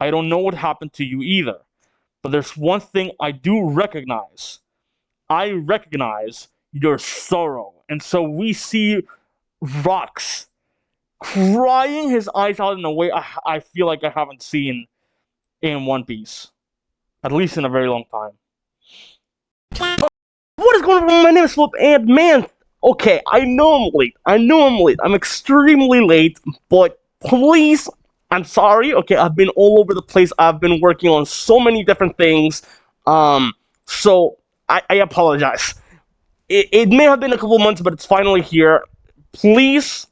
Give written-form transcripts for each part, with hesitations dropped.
I don't know what happened to you either. But there's one thing I do recognize. I recognize your sorrow. And so we see Rocks crying his eyes out in a way I feel like I haven't seen in One Piece. At least in a very long time. What is going on? My name is Flip, and man, okay, I know I'm late. I know I'm late. I'm extremely late, but please, I'm sorry. Okay, I've been all over the place. I've been working on so many different things. Um, so I apologize. It may have been a couple months, but it's finally here. Please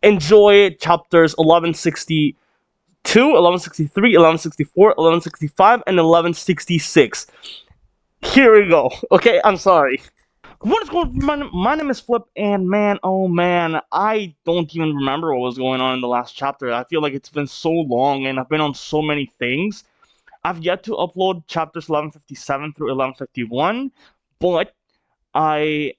enjoy chapters 1162, 1163, 1164, 1165, and 1166. Here we go. Okay, I'm sorry. What is going on? My name is Flip, and man, oh man, I don't even remember what was going on in the last chapter. I feel like it's been so long, and I've been on so many things. I've yet to upload chapters 1157 through 1151, but I,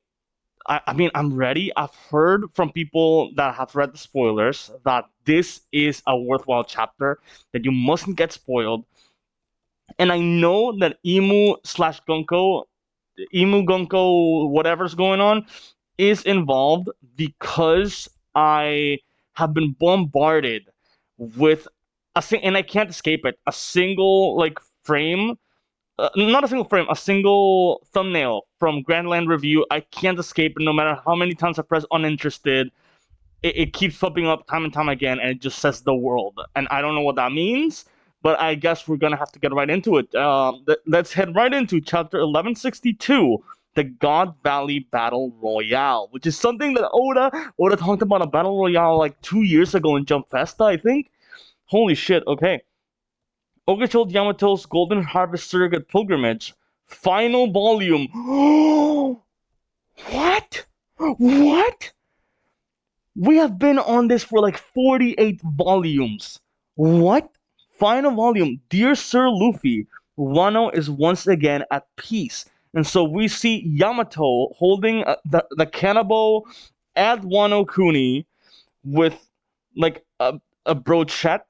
I mean, I'm ready. I've heard from people that have read the spoilers that this is a worthwhile chapter, that you mustn't get spoiled. And I know that Emu Gunko, whatever's going on, is involved because I have been bombarded with and I can't escape it. A single like frame, not a single frame, a single thumbnail from Grandland Review. I can't escape it no matter how many times I press uninterested. It keeps popping up time and time again, and it just says the world, and I don't know what that means. But I guess we're gonna have to get right into it. Let's head right into chapter 1162, the God Valley Battle Royale, which is something that Oda talked about a battle royale like 2 years ago in Jump Festa, I think. Holy shit! Okay, Okachil Yamato's Golden Harvest Surrogate Pilgrimage, final volume. What? What? We have been on this for like 48 volumes. What? Final volume. Dear Sir Luffy, Wano is once again at peace. And so we see Yamato holding the Kanabo at Wano Kuni with like a brochette.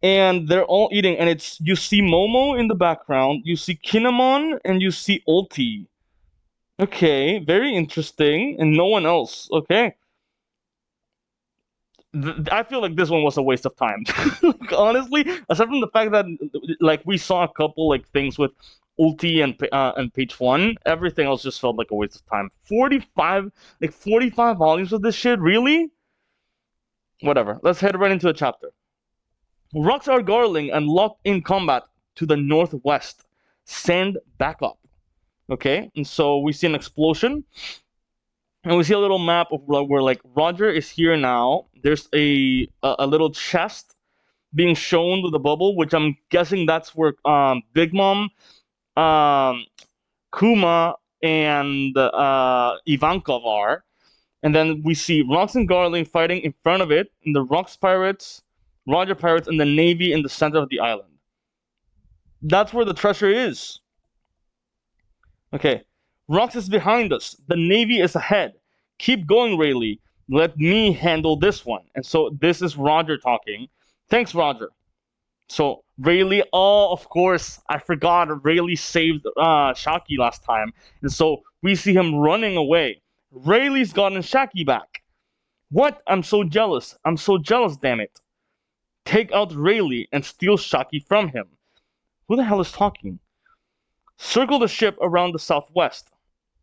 And they're all eating. And it's you see Momo in the background, you see Kinemon, and you see Ulti. Okay, very interesting. And no one else. Okay. I feel like this one was a waste of time. Like, honestly, aside from the fact that like we saw a couple like things with Ulti and Page One, everything else just felt like a waste of time. 45 volumes of this shit, really? Whatever. Let's head right into the chapter. Rocks are garling and locked in combat to the northwest. Send back up. Okay, and so we see an explosion. And we see a little map of where like Roger is here now. There's a little chest being shown with a bubble, which I'm guessing that's where Big Mom, um, Kuma, and Ivankov are. And then we see Rocks and Garling fighting in front of it, and the Rocks pirates, Roger pirates, and the Navy in the center of the island. That's where the treasure is. Okay. Rocks is behind us. The Navy is ahead. Keep going, Rayleigh. Let me handle this one. And so this is Roger talking. Thanks, Roger. So Rayleigh, oh, of course, I forgot. Rayleigh saved Shaki last time. And so we see him running away. Rayleigh's gotten Shaki back. What? I'm so jealous. I'm so jealous, damn it. Take out Rayleigh and steal Shaki from him. Who the hell is talking? Circle the ship around the southwest.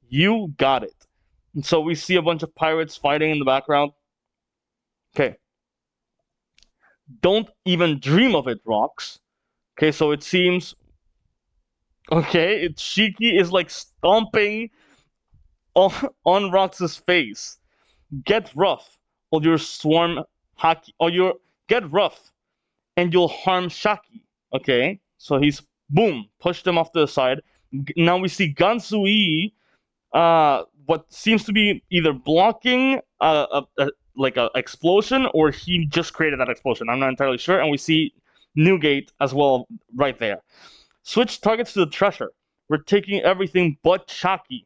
You got it. And so we see a bunch of pirates fighting in the background. Okay. Don't even dream of it, Rocks. Okay, so it seems. Okay, Shiki is like stomping on Rocks' face. Get rough, or your swarm haki, or your get rough, and you'll harm Shaki. Okay, so he's boom pushed him off to the side. Now we see Gansui what seems to be either blocking like a explosion, or he just created that explosion. I'm not entirely sure. And we see Newgate as well right there. Switch targets to the treasure. We're taking everything but Shaki.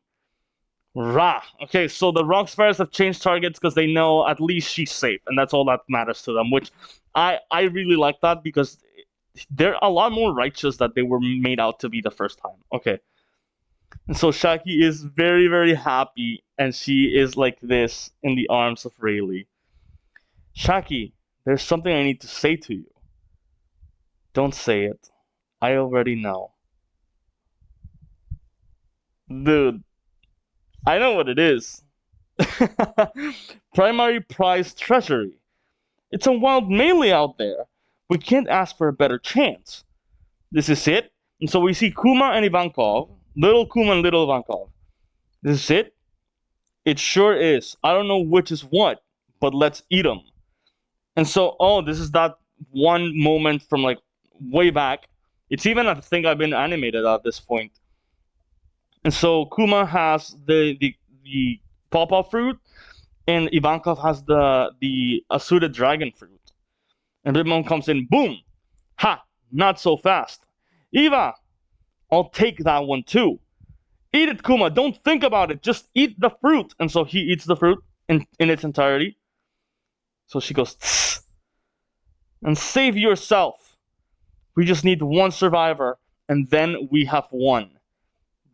Rah. Okay, so the Rock Spiders have changed targets because they know at least she's safe, and that's all that matters to them. Which I really like that because they're a lot more righteous that they were made out to be the first time. Okay. And so Shaki is very, very happy, and she is like this in the arms of Rayleigh. Shaki, there's something I need to say to you. Don't say it. I already know. Dude, I know what it is. Primary prize treasury. It's a wild melee out there. We can't ask for a better chance. This is it. And so we see Kuma and Ivankov. Little Kuma and little Ivankov. This is it? It sure is. I don't know which is what, but let's eat them. And so, oh, this is that one moment from like way back. It's even, I think, I've been animated at this point. And so Kuma has the pawpaw fruit, and Ivankov has the Asura dragon fruit. And Rimon comes in, boom! Ha! Not so fast. Eva! I'll take that one too. Eat it, Kuma. Don't think about it. Just eat the fruit. And so he eats the fruit in its entirety. So she goes, tss, and save yourself. We just need one survivor, and then we have won.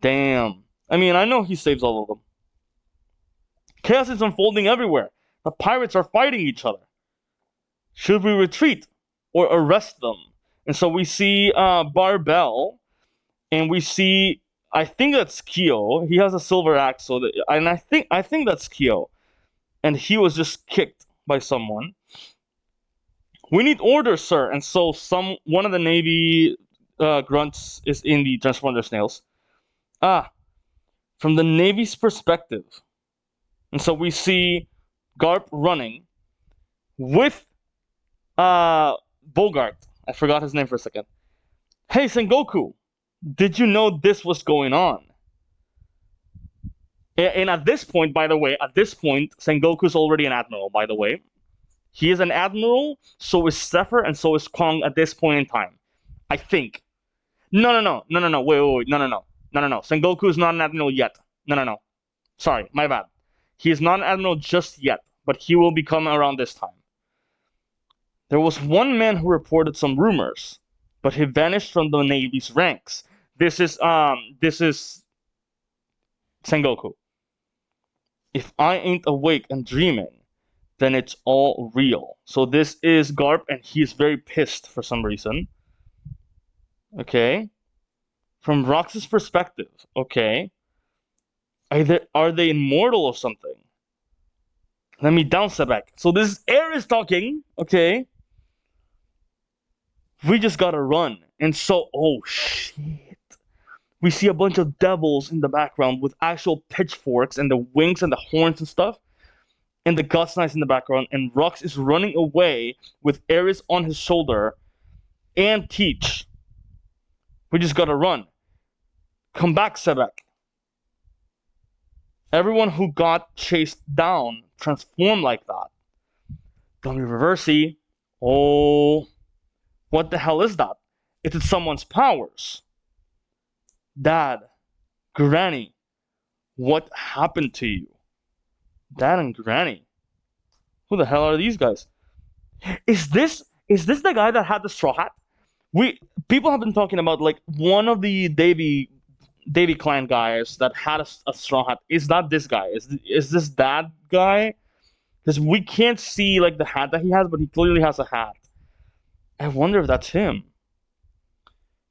Damn. I mean, I know he saves all of them. Chaos is unfolding everywhere. The pirates are fighting each other. Should we retreat or arrest them? And so we see Barbell, and we see, I think that's Kyo. He has a silver axe, and I think that's Kyo. And he was just kicked by someone. We need order, sir. And so one of the Navy grunts is in the transponder snails. From the Navy's perspective. And so we see Garp running with Bogart. I forgot his name for a second. Hey, Sengoku, did you know this was going on? And at this point, by the way, Sengoku's already an admiral, by the way. He is an admiral, so is Zephyr, and so is Kong at this point in time. I think. No, wait, no. Sengoku is not an admiral yet. No. Sorry, my bad. He is not an admiral just yet, but he will become around this time. There was one man who reported some rumors, but he vanished from the Navy's ranks. This is Sengoku. If I ain't awake and dreaming, then it's all real. So this is Garp, and he's very pissed for some reason. Okay. From Rox's perspective, okay. Are they immortal or something? Let me down step back. So this is Ares talking, okay. We just gotta run. And so, oh shit. We see a bunch of devils in the background with actual pitchforks and the wings and the horns and stuff. And the God's Knights in the background. And Rox is running away with Ares on his shoulder and Teach. We just gotta run. Come back, Sebek. Everyone who got chased down transformed like that. Gummy Reversey. Oh, what the hell is that? It's someone's powers. Dad, Granny, what happened to you? Dad and Granny. Who the hell are these guys? Is this the guy that had the straw hat? People have been talking about like one of the Davy clan guys that had a straw hat. Is that this guy? Is this that guy? Because we can't see like the hat that he has, but he clearly has a hat. I wonder if that's him.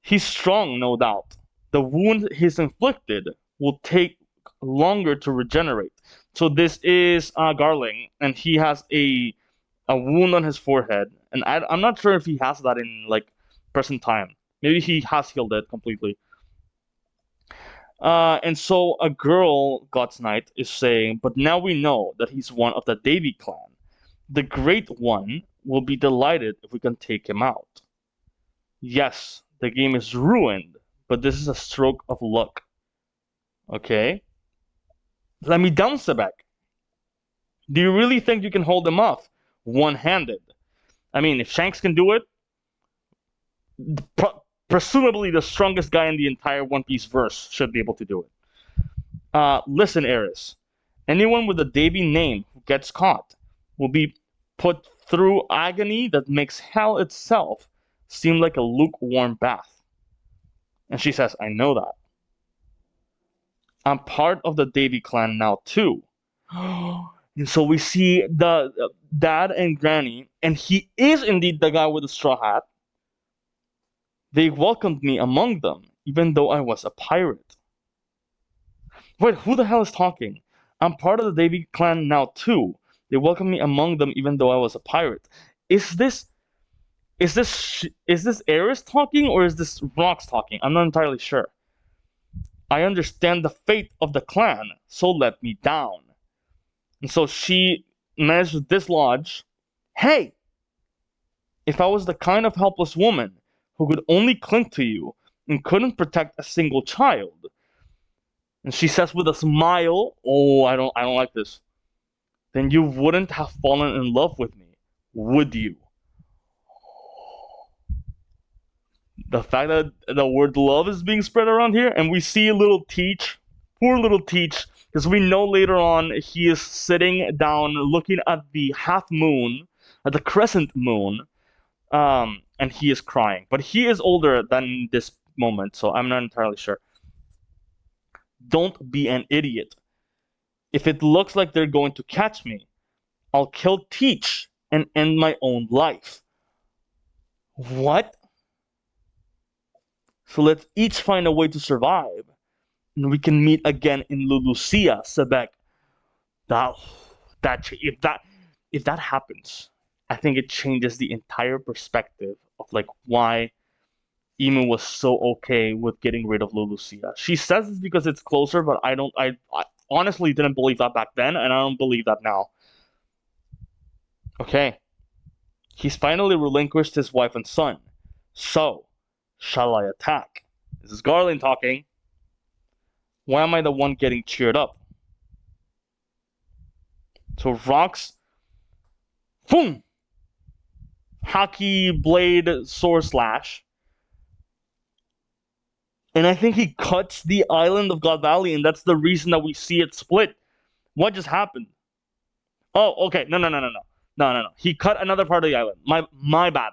He's strong, no doubt. The wound he's inflicted will take longer to regenerate. So this is Garling, and he has a wound on his forehead, and I'm not sure if he has that in like present time. Maybe he has healed it completely. And so a girl, God's Knight, is saying, but now we know that he's one of the Davy clan. The Great One will be delighted if we can take him out. Yes, the game is ruined, but this is a stroke of luck. Okay? Let me down Sebek. Do you really think you can hold him off one-handed? I mean, if Shanks can do it, presumably the strongest guy in the entire One Piece verse should be able to do it. Listen, Ares. Anyone with a Davy name who gets caught will be put through agony that makes hell itself seemed like a lukewarm bath. And she says, I know that. I'm part of the Davy clan now too. And so we see the dad and granny, and he is indeed the guy with the straw hat. They welcomed me among them, even though I was a pirate. Wait, who the hell is talking? I'm part of the Davy clan now too. They welcomed me among them, even though I was a pirate. Is this Ares talking, or is this Rox talking? I'm not entirely sure. I understand the fate of the clan, so let me down. And so she managed to dislodge. Hey! If I was the kind of helpless woman who could only cling to you and couldn't protect a single child. And she says with a smile, oh, I don't like this. Then you wouldn't have fallen in love with me, would you? The fact that the word love is being spread around here, and we see little Teach, poor little Teach, because we know later on he is sitting down looking at the half moon, at the crescent moon, and he is crying. But he is older than this moment, so I'm not entirely sure. Don't be an idiot. If it looks like they're going to catch me, I'll kill Teach and end my own life. What? So let's each find a way to survive, and we can meet again in Lulusia, Sebek. If that happens, I think it changes the entire perspective of like why Emu was so okay with getting rid of Lulusia. She says it's because it's closer, but I honestly didn't believe that back then, and I don't believe that now. Okay. He's finally relinquished his wife and son. So, shall I attack? This is Garland talking. Why am I the one getting cheered up? So Rox, boom! Hockey blade sword slash. And I think he cuts the island of God Valley, and that's the reason that we see it split. What just happened? Oh, okay. No. He cut another part of the island. My bad.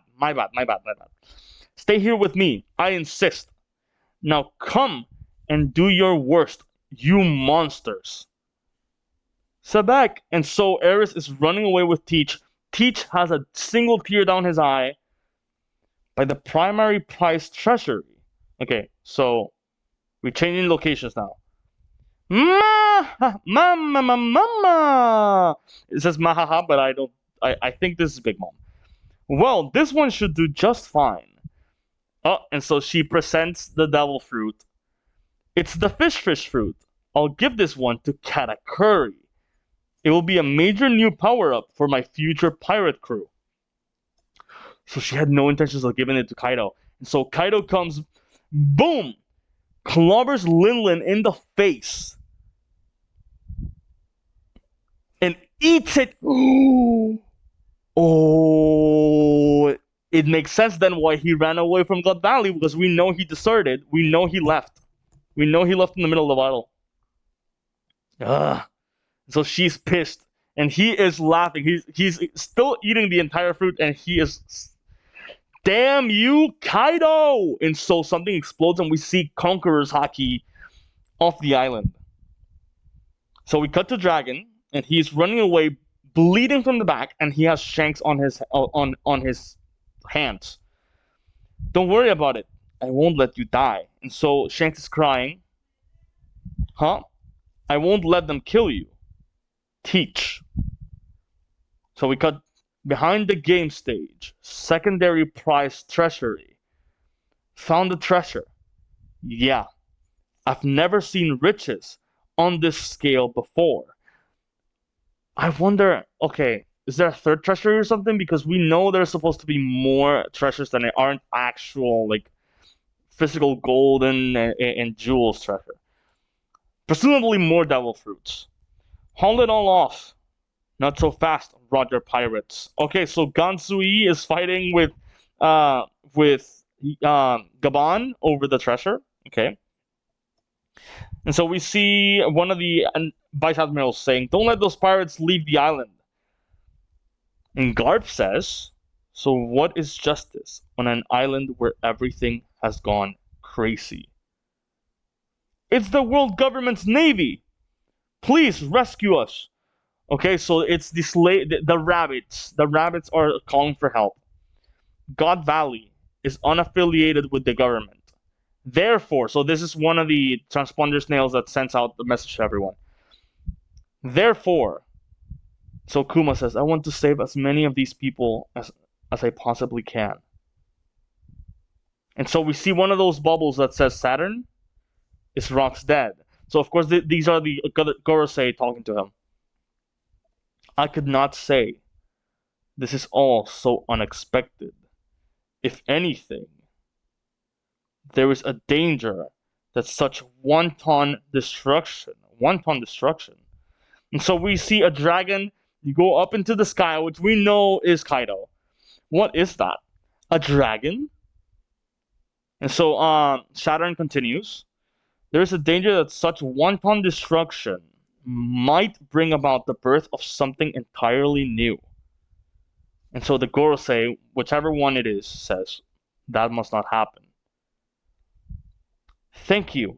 Stay here with me. I insist. Now come and do your worst, you monsters. Sebek. And so Ares is running away with Teach. Teach has a single tear down his eye by the primary prize treasury. Okay, so we're changing locations now. Mama. It says mahaha, but I think this is Big Mom. Well, this one should do just fine. Oh, and so she presents the devil fruit. It's the fish fruit. I'll give this one to Katakuri. It will be a major new power-up for my future pirate crew. So she had no intentions of giving it to Kaido. And so Kaido comes, boom! Clobbers Linlin in the face. And eats it. Oh, it makes sense then why he ran away from God Valley, because we know he deserted. We know he left. We know he left in the middle of the battle. So she's pissed, and he is laughing. He's still eating the entire fruit, and he is, damn you, Kaido! And so something explodes, and we see Conqueror's Haki off the island. So we cut to Dragon, and he's running away, bleeding from the back, and he has shanks on his hands. Don't worry about it. I won't let you die. And so Shanks is crying. Huh? I won't let them kill you. Teach. So we cut behind the game stage. Secondary prize treasury. Found the treasure. Yeah. I've never seen riches on this scale before. I wonder, okay, is there a third treasury or something? Because we know there's supposed to be more treasures than aren't actual, like, physical gold and jewels treasure. Presumably more devil fruits. Haul it all off. Not so fast, Roger Pirates. Okay, so Gansui is fighting with Gabon over the treasure. Okay. And so we see one of the vice admirals saying, "Don't let those pirates leave the island." And Garp says, So what is justice on an island where everything has gone crazy? It's the world government's navy. Please rescue us. Okay, so it's the rabbits. The rabbits are calling for help. God Valley is unaffiliated with the government. Therefore, so this is one of the transponder snails that sends out the message to everyone. Therefore, so Kuma says, I want to save as many of these people as I possibly can. And so we see one of those bubbles that says Saturn is Rock's dead. So of course these are the Gorosei talking to him. I could not say. This is all so unexpected. If anything, there is a danger that such wanton destruction. And so we see a dragon go up into the sky, which we know is Kaido. What is that? A dragon? And so Saturn continues. There is a danger that such wanton destruction might bring about the birth of something entirely new. And so the Gorosei, whichever one it is, says, that must not happen. Thank you.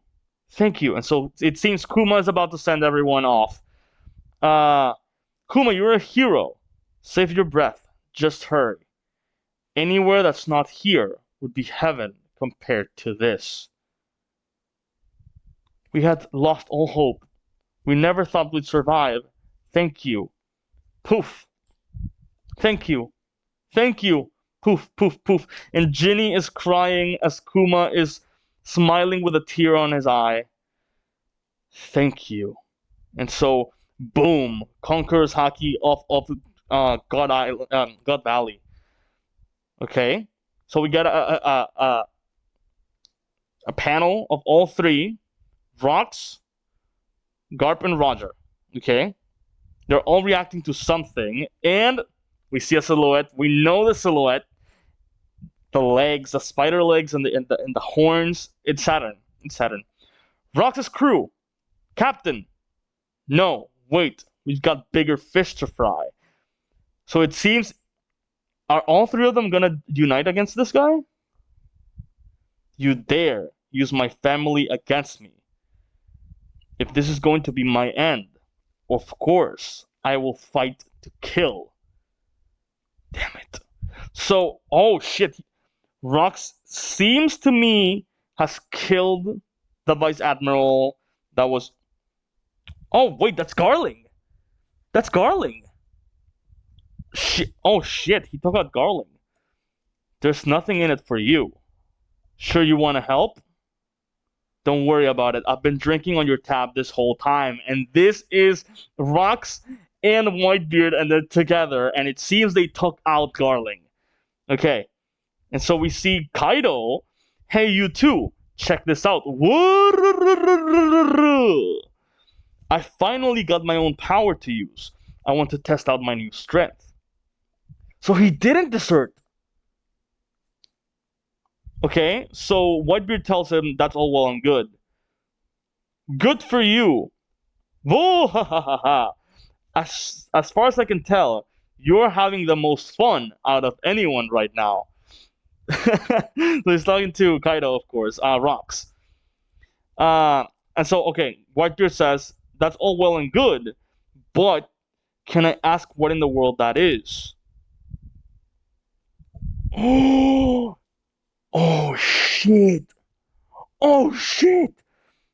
And so it seems Kuma is about to send everyone off. Kuma, you're a hero. Save your breath. Just hurry. Anywhere that's not here would be heaven compared to this. We had lost all hope. We never thought we'd survive. Thank you. Poof. Thank you. Poof, poof, poof. And Ginny is crying as Kuma is smiling with a tear on his eye. Thank you. And so, boom, conquers Haki off God Valley. Okay, so we get a panel of all three, Rocks, Garp, and Roger. Okay, they're all reacting to something, and we see a silhouette. We know the silhouette, the legs, the spider legs, and the horns. It's Saturn. Rocks' crew, Captain. No, wait, we've got bigger fish to fry. So it seems, are all three of them gonna unite against this guy? You dare use my family against me. If this is going to be my end, of course, I will fight to kill. Damn it. So, oh shit. Rocks seems to me has killed the Vice Admiral that was... Oh, wait, that's Garling. Oh shit, he took out Garling. There's nothing in it for you. Sure you want to help? Don't worry about it. I've been drinking on your tab this whole time. And this is Rocks and Whitebeard, and they're together. And it seems they took out Garling. Okay. And so we see Kaido. Hey, you too. Check this out. I finally got my own power to use. I want to test out my new strength. So he didn't desert. Okay, so Whitebeard tells him that's all well and good. Good for you. Whoa, ha ha ha ha. As far as I can tell, you're having the most fun out of anyone right now. So he's talking to Kaido, of course, Rocks. And so, okay, Whitebeard says, that's all well and good, but can I ask what in the world that is? Oh shit!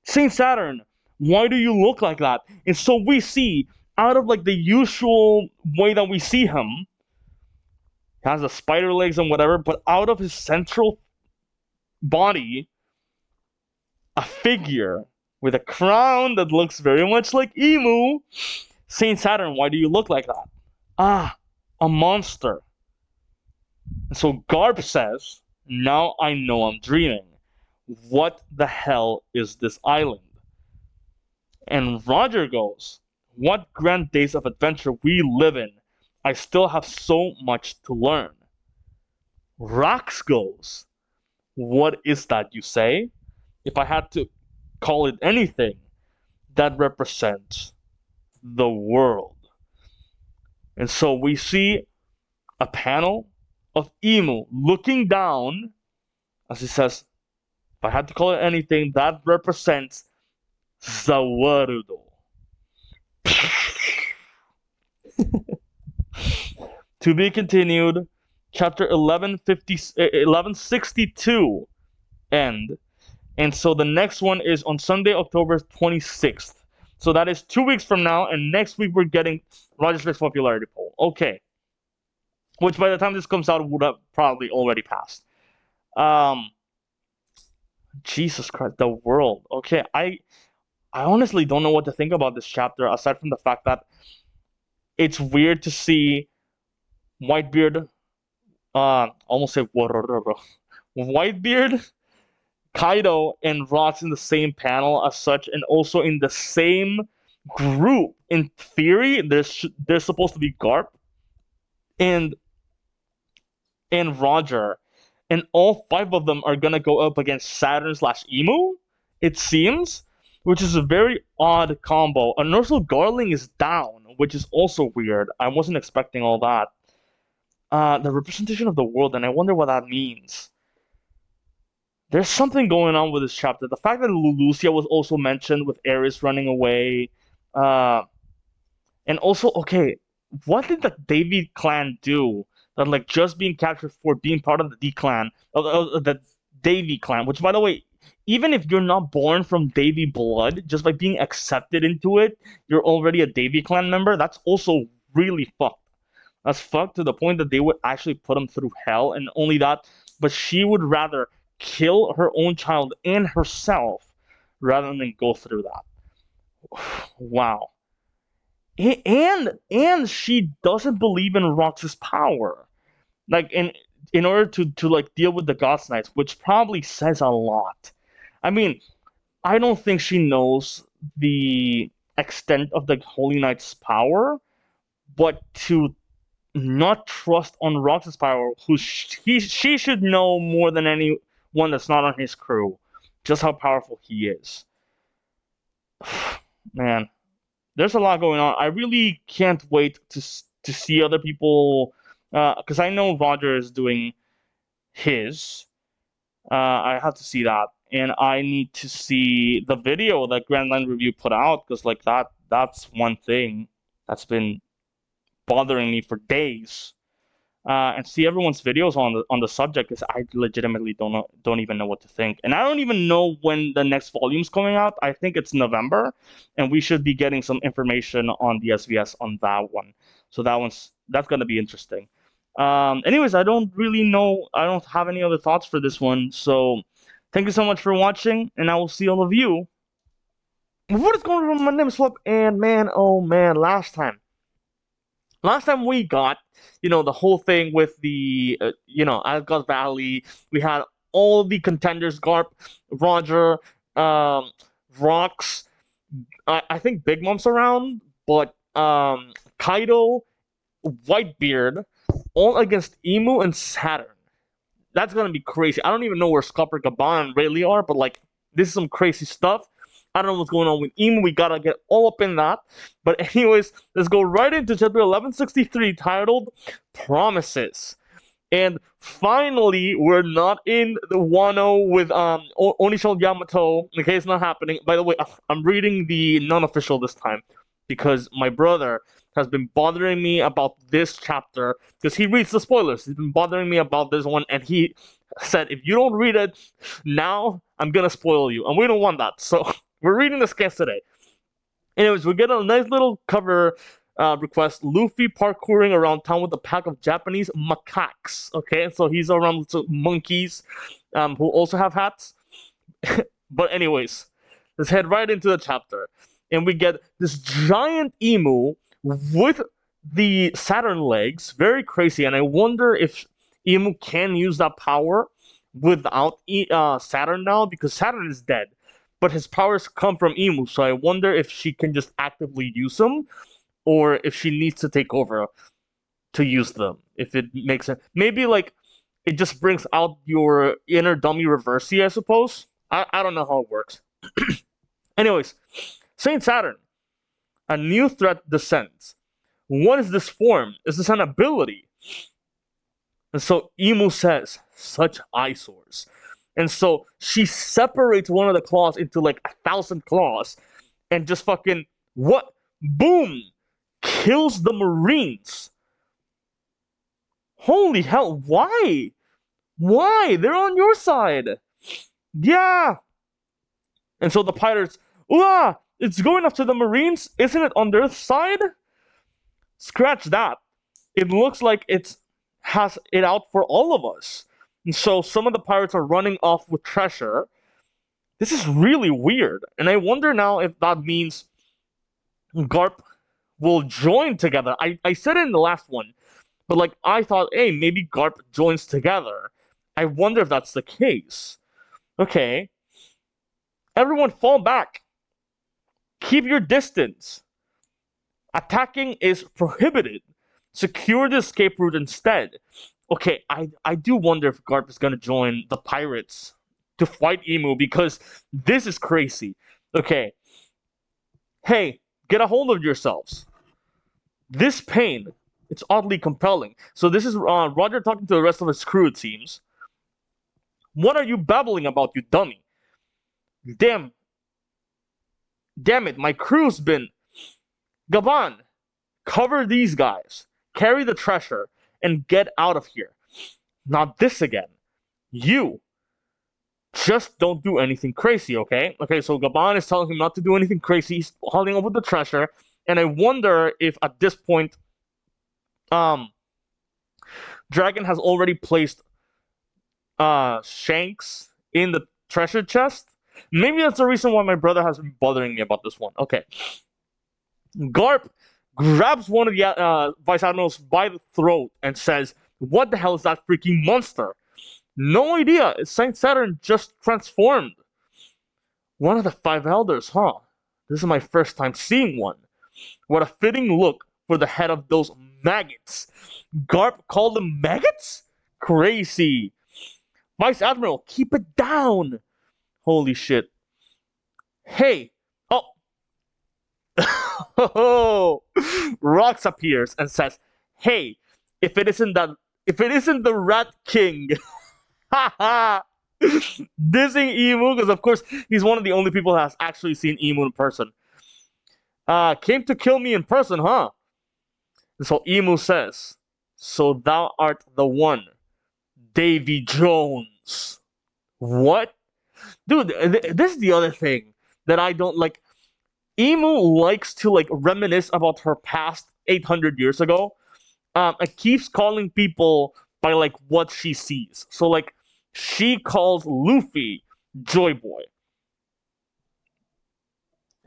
Saint Saturn, why do you look like that? And so we see, out of like the usual way that we see him, he has the spider legs and whatever, but out of his central body, a figure with a crown that looks very much like Emu. Saint Saturn, why do you look like that? Ah, a monster. And so Garp says, now I know I'm dreaming. What the hell is this island? And Roger goes, what grand days of adventure we live in. I still have so much to learn. Rocks goes, what is that you say? If I had to call it anything, that represents the world. And so we see a panel of Emu looking down as he says, if I had to call it anything, that represents Zawarudo. To be continued, chapter 1162 end. And so the next one is on Sunday, October 26th. So that is 2 weeks from now, and next week we're getting Roger Smith's popularity poll. Okay. Which by the time this comes out would have probably already passed. Jesus Christ, the world. Okay, I honestly don't know what to think about this chapter, aside from the fact that it's weird to see Whitebeard, almost say Whitebeard, Kaido, and Rocks in the same panel as such, and also in the same group. In theory, there's supposed to be Garp and Roger, and all five of them are gonna go up against Saturn/Emu. It seems, which is a very odd combo. And also, Garling is down, which is also weird. I wasn't expecting all that. The representation of the world, and I wonder what that means. There's something going on with this chapter. The fact that Lulusia was also mentioned with Ares running away. And also, okay, what did the Davy clan do? That like just being captured for being part of the D clan, of the Davy clan. Which, by the way, even if you're not born from Davy blood, just by being accepted into it, you're already a Davy clan member. That's also really fucked. That's fucked to the point that they would actually put him through hell, and only that. But she would rather kill her own child and herself rather than go through that. Wow. And she doesn't believe in Rox's power. Like in order to like deal with the God's Knights, which probably says a lot. I mean, I don't think she knows the extent of the Holy Knight's power, but to not trust on Rox's power, she should know more than anyone that's not on his crew, just how powerful he is. Man, there's a lot going on. I really can't wait to see other people, because I know Roger is doing his. I have to see that, and I need to see the video that Grand Line Review put out, because like that's one thing that's been bothering me for days. And see everyone's videos on the subject, because I legitimately don't even know what to think, and I don't even know when the next volume's coming out. I think it's November, and we should be getting some information on the SVS on that one. So that's gonna be interesting. Anyways, I don't really know. I don't have any other thoughts for this one. So thank you so much for watching, and I will see all of you. What is going on? My name is Flip, and man, oh man, last time we got, the whole thing with the, Algot Valley. We had all the contenders: Garp, Roger, Rocks. I think Big Mom's around, but Kaido, Whitebeard, all against Emu and Saturn. That's gonna be crazy. I don't even know where Scupper, Gaban, and Rayleigh are, but like, this is some crazy stuff. I don't know what's going on with Emu. We gotta get all up in that. But anyways, let's go right into chapter 1163, titled Promises. And finally, we're not in the Wano with Onishal Yamato. Okay, it's not happening. By the way, I'm reading the non-official this time, because my brother has been bothering me about this chapter, because he reads the spoilers. He's been bothering me about this one, and he said, if you don't read it now, I'm gonna spoil you, and we don't want that. So we're reading the scans today. Anyways, we get a nice little cover request. Luffy parkouring around town with a pack of Japanese macaques. Okay, so he's around with monkeys who also have hats. But anyways, let's head right into the chapter. And we get this giant emu with the Saturn legs. Very crazy. And I wonder if Emu can use that power without Saturn now, because Saturn is dead. But his powers come from Emu, so I wonder if she can just actively use them, or if she needs to take over to use them. If it makes sense. Maybe like it just brings out your inner dummy Reversi, I suppose. I don't know how it works. Anyways, Saint Saturn. A new threat descends. What is this form? Is this an ability? And so Emu says, such eyesores. And so she separates one of the claws into like 1,000 claws and just fucking, what? Boom! Kills the Marines. Holy hell, why? Why? They're on your side. Yeah. And so the pirates, it's going after the Marines. Isn't it on their side? Scratch that. It looks like it's has it out for all of us. And so some of the pirates are running off with treasure. This is really weird. And I wonder now if that means Garp will join together. I said it in the last one, but like I thought, hey, maybe Garp joins together. I wonder if that's the case. Okay. Everyone fall back. Keep your distance. Attacking is prohibited. Secure the escape route instead. Okay, I do wonder if Garp is gonna join the pirates to fight Emu because this is crazy. Okay. Hey, get a hold of yourselves. This pain, it's oddly compelling. So this is Roger talking to the rest of his crew, it seems. What are you babbling about, you dummy? Damn it, my crew's been... Gaban, cover these guys. Carry the treasure and get out of here. Not this again. You. Just don't do anything crazy, okay? Okay, so Gaban is telling him not to do anything crazy. He's holding up with the treasure. And I wonder if at this point, Dragon has already placed Shanks in the treasure chest. Maybe that's the reason why my brother has been bothering me about this one. Okay. Garp grabs one of the Vice Admirals by the throat and says, what the hell is that freaking monster? No idea. Saint Saturn just transformed. One of the 5 elders, huh? This is my first time seeing one. What a fitting look for the head of those maggots. Garp called them maggots? Crazy. Vice Admiral, keep it down. Holy shit. Hey. Oh. Rox appears and says, hey, if it isn't the Rat King. Haha. Dissing Emu, because of course he's one of the only people that has actually seen Emu in person. Came to kill me in person, huh? And so Emu says, so thou art the one, Davy Jones. What? Dude, this is the other thing that I don't like. Emu likes to like reminisce about her past 800 years ago. And keeps calling people by like what she sees. So like she calls Luffy Joy Boy.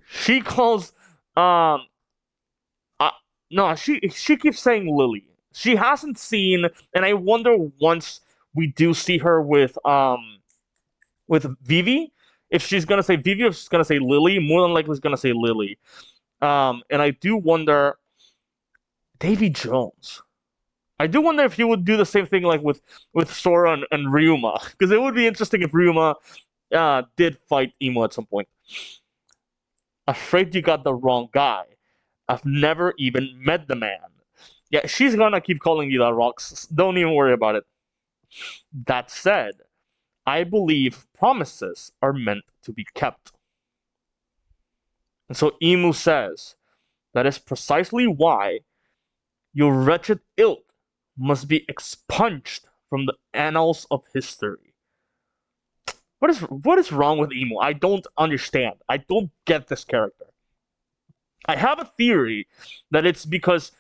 She calls no, she keeps saying Lily. She hasn't seen, and I wonder once we do see her with Vivi, if she's gonna say Vivi or if she's gonna say Lily. More than likely she's gonna say Lily. And I do wonder, Davy Jones. I do wonder if he would do the same thing like with Sora and Ryuma, because it would be interesting if Ryuma did fight Emu at some point. Afraid you got the wrong guy. I've never even met the man. Yeah, she's gonna keep calling you that, Rox. Don't even worry about it. That said, I believe promises are meant to be kept. And so Emu says, that is precisely why your wretched ilk must be expunged from the annals of history. What is wrong with Emu? I don't understand. I don't get this character. I have a theory that it's because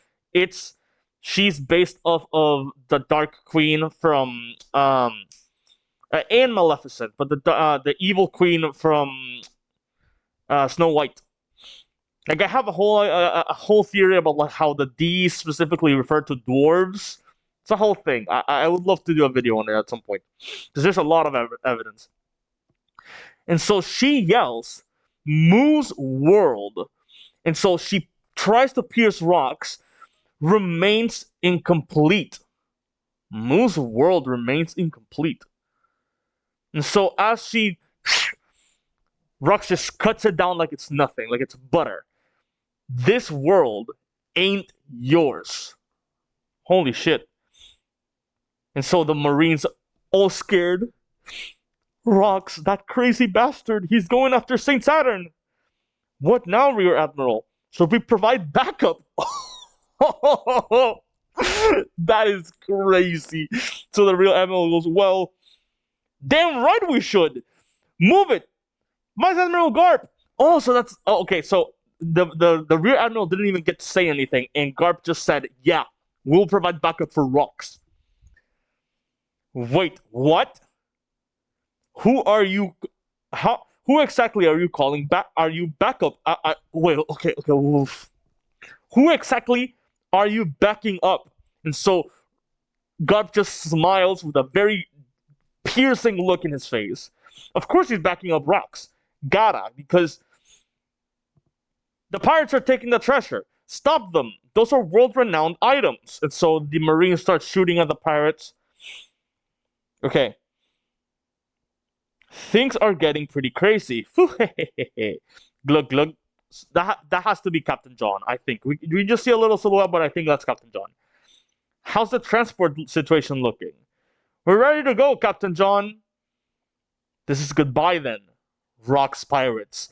she's based off of the Dark Queen from and Maleficent, but the evil queen from Snow White. Like I have a whole theory about like how the D's specifically refer to dwarves. It's a whole thing. I would love to do a video on it at some point because there's a lot of evidence. And so she yells, "Moo's world," and so she tries to pierce rocks. Remains incomplete. Moo's world remains incomplete. And so as she Rux just cuts it down like it's nothing, like it's butter. This world ain't yours. Holy shit. And so the Marines, all scared, Rocks, that crazy bastard, he's going after St. Saturn. What now, Rear Admiral? Should we provide backup? That is crazy. So the Rear Admiral goes, well, damn right we should. Move it. Vice Admiral Garp. Oh, so that's okay. So the Rear Admiral didn't even get to say anything, and Garp just said, "Yeah, we'll provide backup for Rocks." Wait, what? Who are you? How? Who exactly are you calling back? Are you backup? Wait. Okay. Okay. Oof. Who exactly are you backing up? And so Garp just smiles with a very piercing look in his face. Of course, he's backing up Rocks. Gotta, because the pirates are taking the treasure. Stop them. Those are world-renowned items. And so the Marines start shooting at the pirates. Okay. Things are getting pretty crazy. Glug glug. That has to be Captain John, I think. We just see a little silhouette, but I think that's Captain John. How's the transport situation looking? We're ready to go, Captain John. This is goodbye then. Rocks pirates.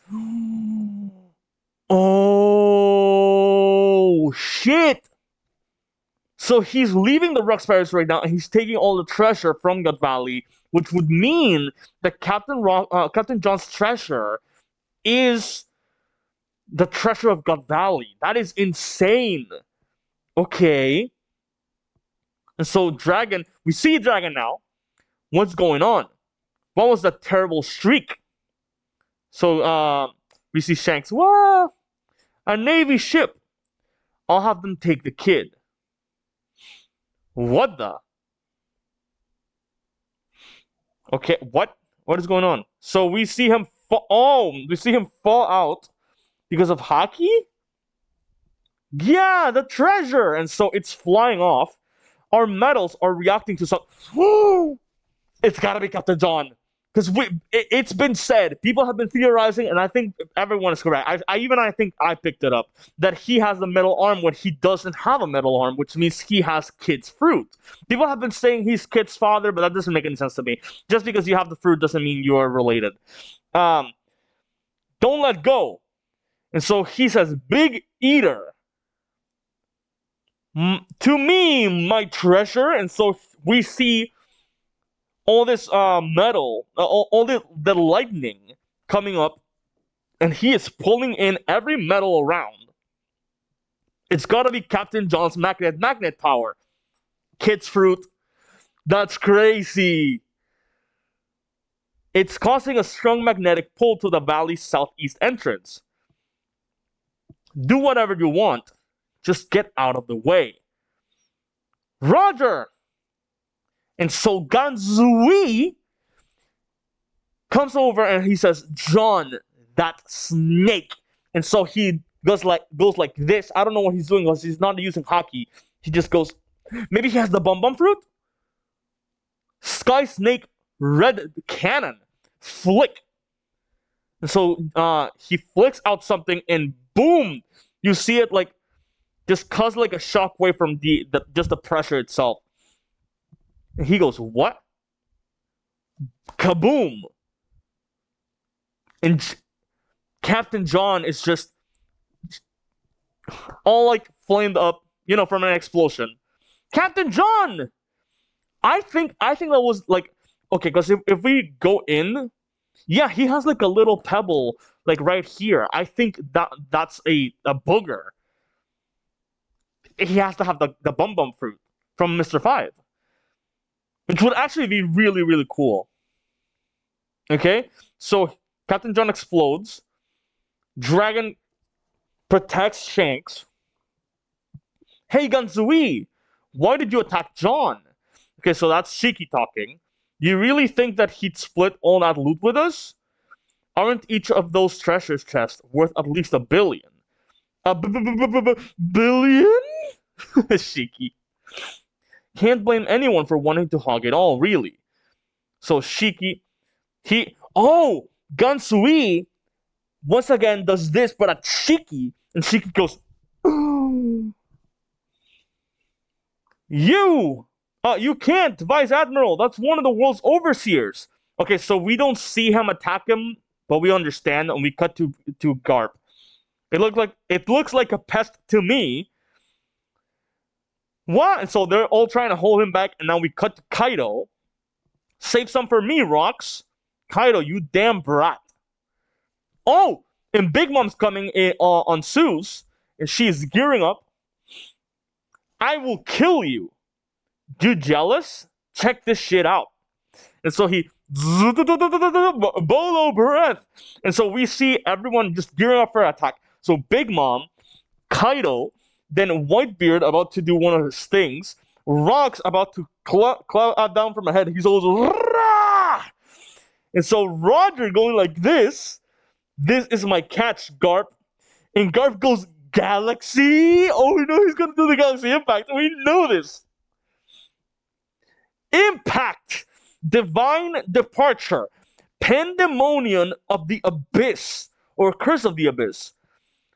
Oh, shit! So he's leaving the Rocks Pirates right now, and he's taking all the treasure from God Valley, which would mean that Captain John's treasure is the treasure of God Valley. That is insane. Okay. And so Dragon, we see Dragon now. What's going on? What was that terrible streak? So we see Shanks. What? A Navy ship. I'll have them take the kid. What the? Okay, what? What is going on? So we see him we see him fall out because of hockey? Yeah, the treasure! And so it's flying off. Our medals are reacting to something. It's gotta be Captain John. Because it's been said, people have been theorizing, and I think everyone is correct. I think I picked it up, that he has the metal arm when he doesn't have a metal arm, which means he has Kid's fruit. People have been saying he's Kid's father, but that doesn't make any sense to me. Just because you have the fruit doesn't mean you are related. Don't let go. And so he says, Big Eater. To me, my treasure. And so we see all this metal, all the lightning coming up, and he is pulling in every metal around. It's gotta be Captain John's magnet power. Kid's fruit. That's crazy. It's causing a strong magnetic pull to the valley's southeast entrance. Do whatever you want. Just get out of the way. Roger! And so Ganzui comes over and he says, John, that snake. And so he goes like this. I don't know what he's doing because he's not using hockey. He just goes, maybe he has the bum fruit? Sky Snake Red Cannon. Flick. And so he flicks out something and boom! You see it like just cause like a shockwave from just the pressure itself. And he goes, what? Kaboom! And Captain John is just all like flamed up, from an explosion. Captain John! I think that was like, okay, because if we go in, yeah, he has like a little pebble like right here. I think that's a booger. He has to have the bum fruit from Mr. 5. Which would actually be really, really cool. Okay? So Captain John explodes. Dragon protects Shanks. Hey, Ganzui! Why did you attack John? Okay, so that's Shiki talking. You really think that he'd split all that loot with us? Aren't each of those treasure chests worth at least $1 billion? Billion? Shiki. Can't blame anyone for wanting to hog it all, really. So Shiki, Gansui once again does this, but at Shiki, and Shiki goes, you! You can't, Vice Admiral. That's one of the world's overseers. Okay, so we don't see him attack him, but we understand, and we cut to Garp. It looks like a pest to me. What? And so they're all trying to hold him back, and now we cut to Kaido. Save some for me, Rocks. Kaido, you damn brat. Oh, and Big Mom's coming in, on Sue's, and she's gearing up. I will kill you. You jealous? Check this shit out. And so he bolo breath. And so we see everyone just gearing up for attack. So Big Mom, Kaido, then Whitebeard about to do one of his things. Rocks about to cloud down from ahead. He's always Rah! And so Roger going like this. This is my catch, Garp. And Garp goes Galaxy. Oh, we know he's gonna do the Galaxy Impact. We know this. Impact, divine departure, pandemonium of the abyss, or curse of the abyss,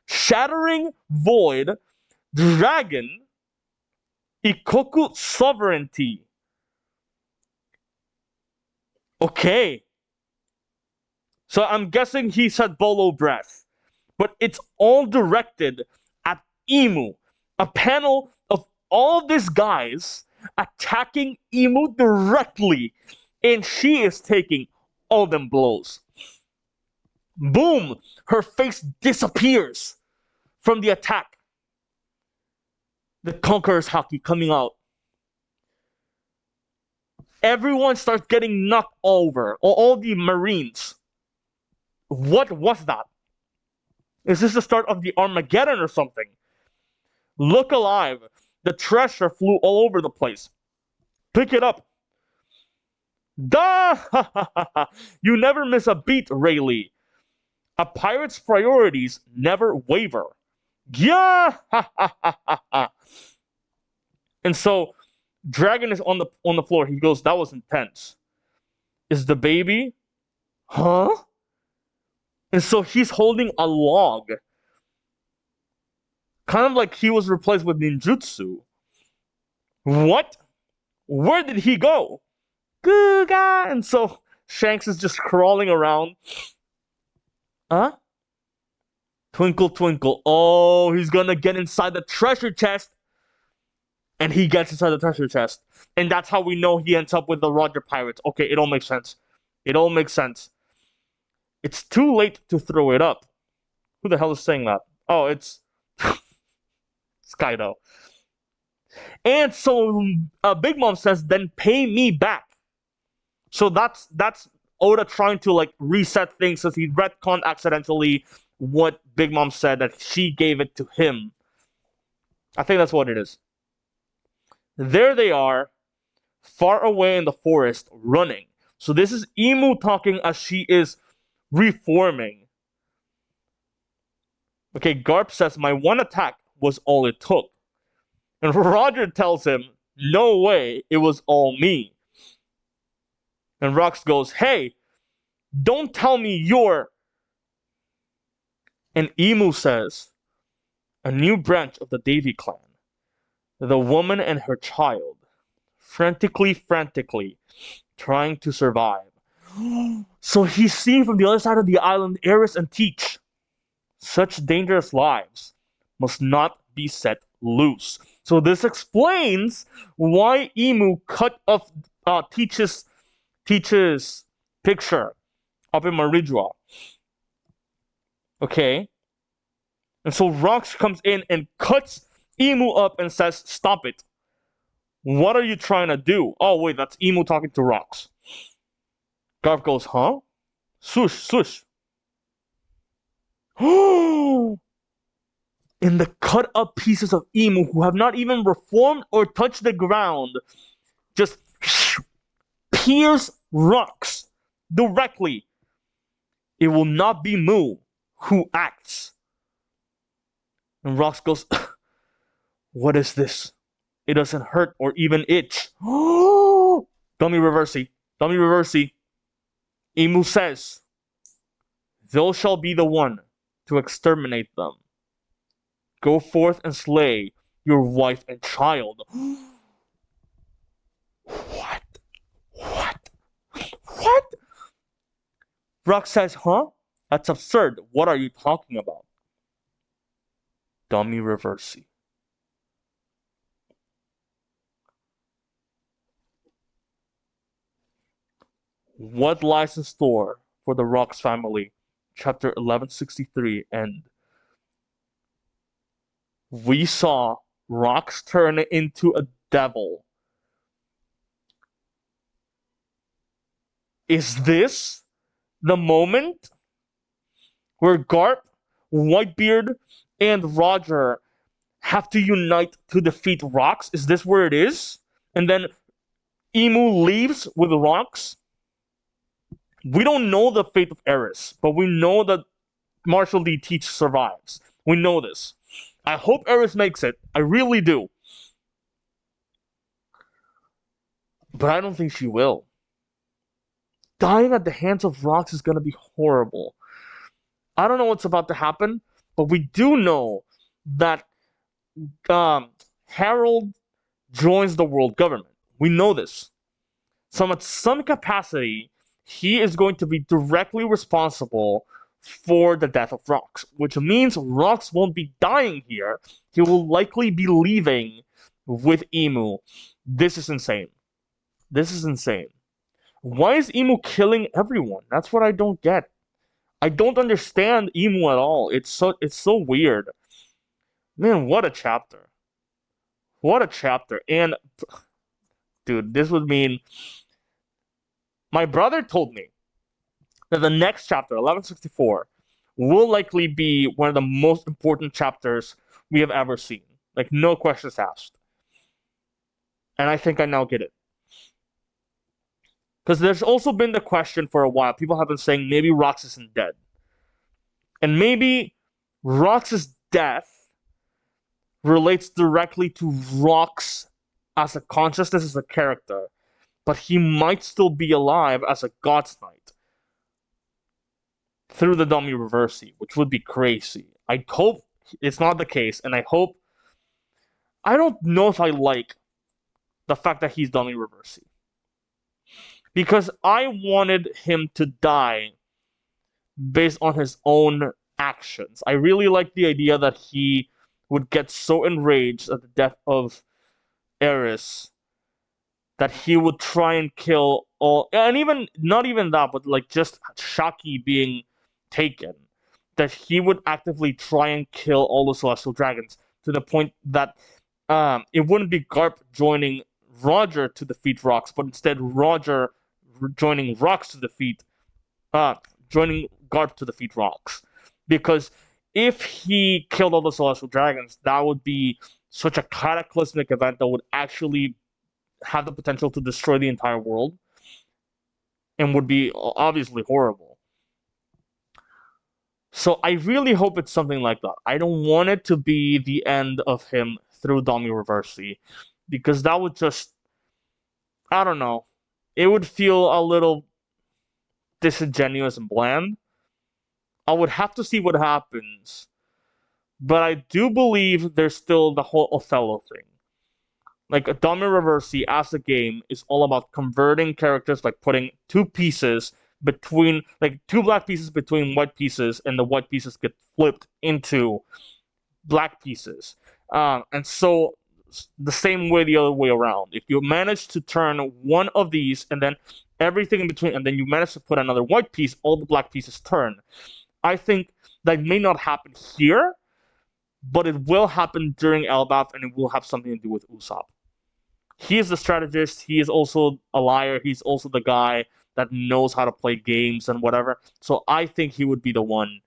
shattering void, dragon, ikoku sovereignty. Okay. So I'm guessing he said bolo breath, but it's all directed at Imu, a panel of all these guys attacking Imu directly, and she is taking all them blows. Boom! Her face disappears from the attack. The Conqueror's Haki coming out. Everyone starts getting knocked over. All the Marines. What was that? Is this the start of the Armageddon or something? Look alive. The treasure flew all over the place. Pick it up. Da! You never miss a beat, Rayleigh. A pirate's priorities never waver. Yeah! And so Dragon is on the floor. He goes, that was intense. Is the baby? Huh? And so he's holding a log. Kind of like he was replaced with ninjutsu. What? Where did he go? Googa! And so Shanks is just crawling around. Huh? Twinkle, twinkle. Oh, he's gonna get inside the treasure chest. And he gets inside the treasure chest. And that's how we know he ends up with the Roger Pirates. Okay, it all makes sense. It all makes sense. It's too late to throw it up. Who the hell is saying that? Oh, it's Kaido. And so Big Mom says, then pay me back. So that's Oda trying to like reset things since he retconned accidentally what Big Mom said, that she gave it to him. I think that's what it is. There they are, far away in the forest, running. So this is Imu talking as she is reforming. Okay, Garp says, my one attack was all it took. And Roger tells him, no way, it was all me. And Rox goes, hey, don't tell me you're... And Imu says, a new branch of the Davy clan. The woman and her child, frantically, trying to survive. So he's seen from the other side of the island, Eris and Teach. Such dangerous lives must not be set loose. So this explains why Imu cut off Teach's picture up in Maridua. Okay? And so Rox comes in and cuts Imu up and says, stop it. What are you trying to do? Oh, wait, that's Imu talking to Rox. Garp goes, huh? Swoosh, swoosh. In the cut up pieces of Imu who have not even reformed or touched the ground, just pierce Rox directly. It will not be Mu who acts. And Rox goes, what is this? It doesn't hurt or even itch. Dummy reversey. Dummy reversey. Imu says, thou shall be the one to exterminate them. Go forth and slay your wife and child. Rock says, huh? That's absurd. What are you talking about? Dummy Reversey. What lies in store for the Rocks family? Chapter 1163 end. We saw Rocks turn into a devil. Is this the moment where Garp, Whitebeard, and Roger have to unite to defeat Rocks? Is this where it is? And then Emu leaves with Rocks? We don't know the fate of Eris, but we know that Marshall D. Teach survives. We know this. I hope Eris makes it. I really do. But I don't think she will. Dying at the hands of Rocks is going to be horrible. I don't know what's about to happen, but we do know that Harold joins the world government. We know this. So at some capacity, he is going to be directly responsible for the death of Rocks, which means Rocks won't be dying here. He will likely be leaving with Emu. This is insane. This is insane. Why is Emu killing everyone? That's what I don't get. I don't understand Emu at all. It's so weird. Man, what a chapter. What a chapter. And dude, this would mean my brother told me that the next chapter, 1164, will likely be one of the most important chapters we have ever seen. Like, no questions asked. And I think I now get it. Because there's also been the question for a while. People have been saying maybe Rox isn't dead. And maybe Rox's death relates directly to Rox as a consciousness, as a character. But he might still be alive as a God's Knight through the Dummy Reversey, which would be crazy. I hope it's not the case, and I hope... I don't know if I like the fact that he's Dummy Reversey. Because I wanted him to die based on his own actions. I really like the idea that he would get so enraged at the death of Eris that he would try and kill all, and even not even that, but like just Shaki being taken, that he would actively try and kill all the Celestial Dragons to the point that it wouldn't be Garp joining Roger to defeat Rocks, but instead Roger joining Rocks to defeat, joining Garp to defeat Rocks. Because if he killed all the Celestial Dragons, that would be such a cataclysmic event that would actually have the potential to destroy the entire world and would be obviously horrible. So I really hope it's something like that. I don't want it to be the end of him through Dummy Reversey, because that would just, I don't know, it would feel a little disingenuous and bland. I would have to see what happens, but I do believe there's still the whole Othello thing. Like, a Dummy Reversey as a game is all about converting characters, like putting two pieces between, like two black pieces between white pieces, and the white pieces get flipped into black pieces. And so the same way the other way around. If you manage to turn one of these and then everything in between, and then you manage to put another white piece, all the black pieces turn. I think that may not happen here, but it will happen during Elbaf, and it will have something to do with Usopp. He is the strategist. He is also a liar. He's also the guy that knows how to play games and whatever. So I think he would be the one,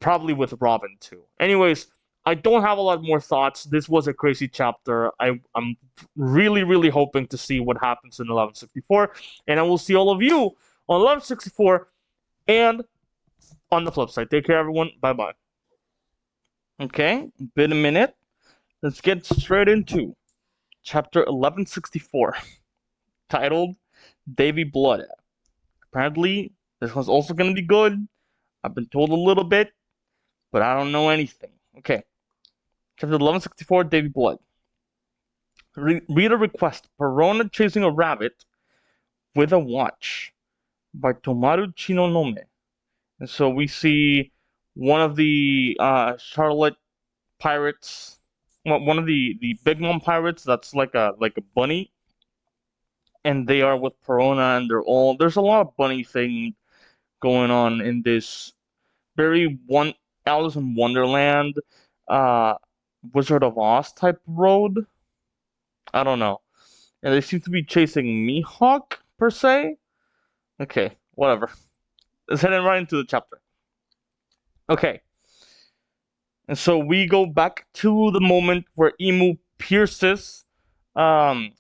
probably with Robin too. Anyways, I don't have a lot more thoughts. This was a crazy chapter. I'm really, really hoping to see what happens in 1164. And I will see all of you on 1164 and on the flip side. Take care, everyone. Bye-bye. Okay, been a minute. Let's get straight into chapter 1164, titled Davy Blood. Apparently, this one's also going to be good. I've been told a little bit, but I don't know anything. Okay, chapter 1164, Davy Blood. Reader request, Perona chasing a rabbit with a watch by Tomaru Chinonome. And so we see one of the Charlotte pirates, well, one of the Big Mom pirates that's like a bunny, and they are with Perona, and there's a lot of bunny thing going on in this very one Alice in Wonderland, uh, Wizard of Oz type road. I don't know, and they seem to be chasing Mihawk per se. Okay, whatever. Let's head right into the chapter. Okay, and so we go back to the moment where Emu um,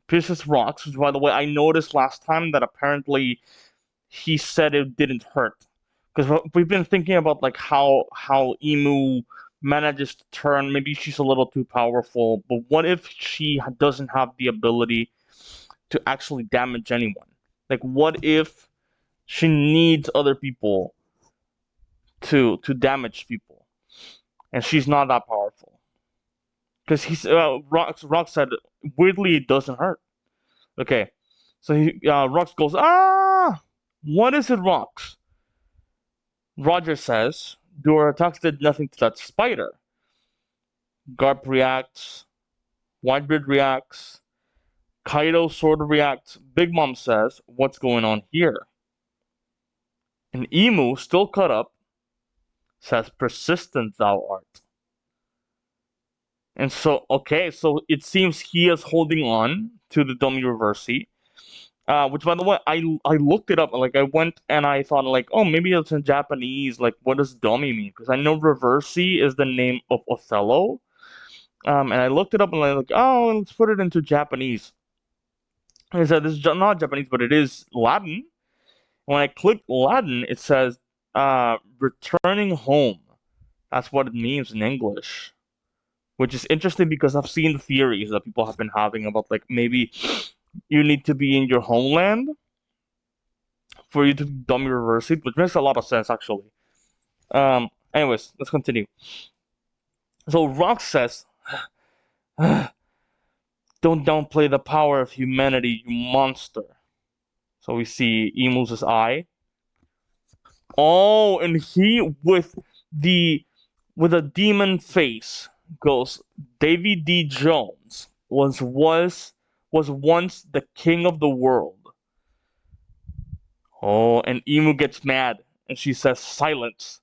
pierces rocks. Which, by the way, I noticed last time that apparently he said it didn't hurt, because we've been thinking about like how Emu manages to turn. Maybe she's a little too powerful, but what if she doesn't have the ability to actually damage anyone? Like, what if she needs other people to damage people, and she's not that powerful? Because Rock said weirdly it doesn't hurt. Okay, so Rox goes, ah, what is it, Rox? Roger says, your attacks did nothing to that spider. Garp reacts, Whitebeard reacts, Kaido sort of reacts. Big Mom says, what's going on here? And Emu, still cut up, says, persistent thou art. And so, okay, so it seems he is holding on to the dummy reversi. Which, by the way, I looked it up. Like, I went and I thought, like, oh, maybe it's in Japanese. Like, what does dummy mean? Because I know reversi is the name of Othello. And I looked it up and I like, oh, let's put it into Japanese. And it said this is not Japanese, but it is Latin. When I click Latin, it says returning home. That's what it means in English. Which is interesting because I've seen theories that people have been having about like maybe you need to be in your homeland for you to dummy reverse it, which makes a lot of sense actually. Anyways, let's continue. So Rock says, don't downplay the power of humanity, you monster. So we see Emu's eye. Oh, and he with a demon face goes, Davy D. Jones was once the king of the world. Oh, and Emu gets mad and she says, silence.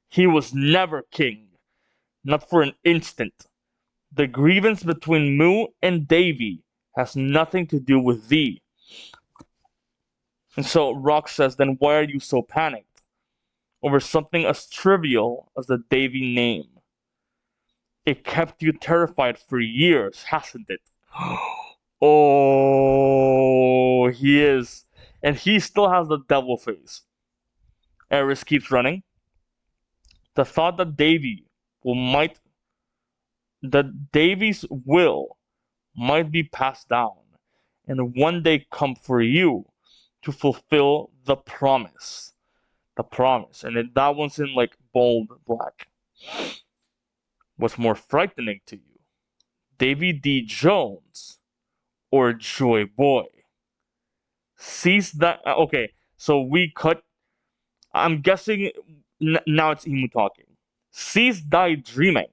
He was never king. Not for an instant. The grievance between Mu and Davy has nothing to do with thee. And so Rock says, then why are you so panicked? Over something as trivial as the Davy name. It kept you terrified for years, hasn't it? Oh, he is. And he still has the devil face. Eris keeps running. The thought that Davy's will might be passed down and one day come for you to fulfill the promise. The promise. And that one's in like bold black. What's more frightening to you? Davy D. Jones or Joy Boy? Sees that. Okay, so we cut. I'm guessing now it's Emu talking. Cease thy dreaming.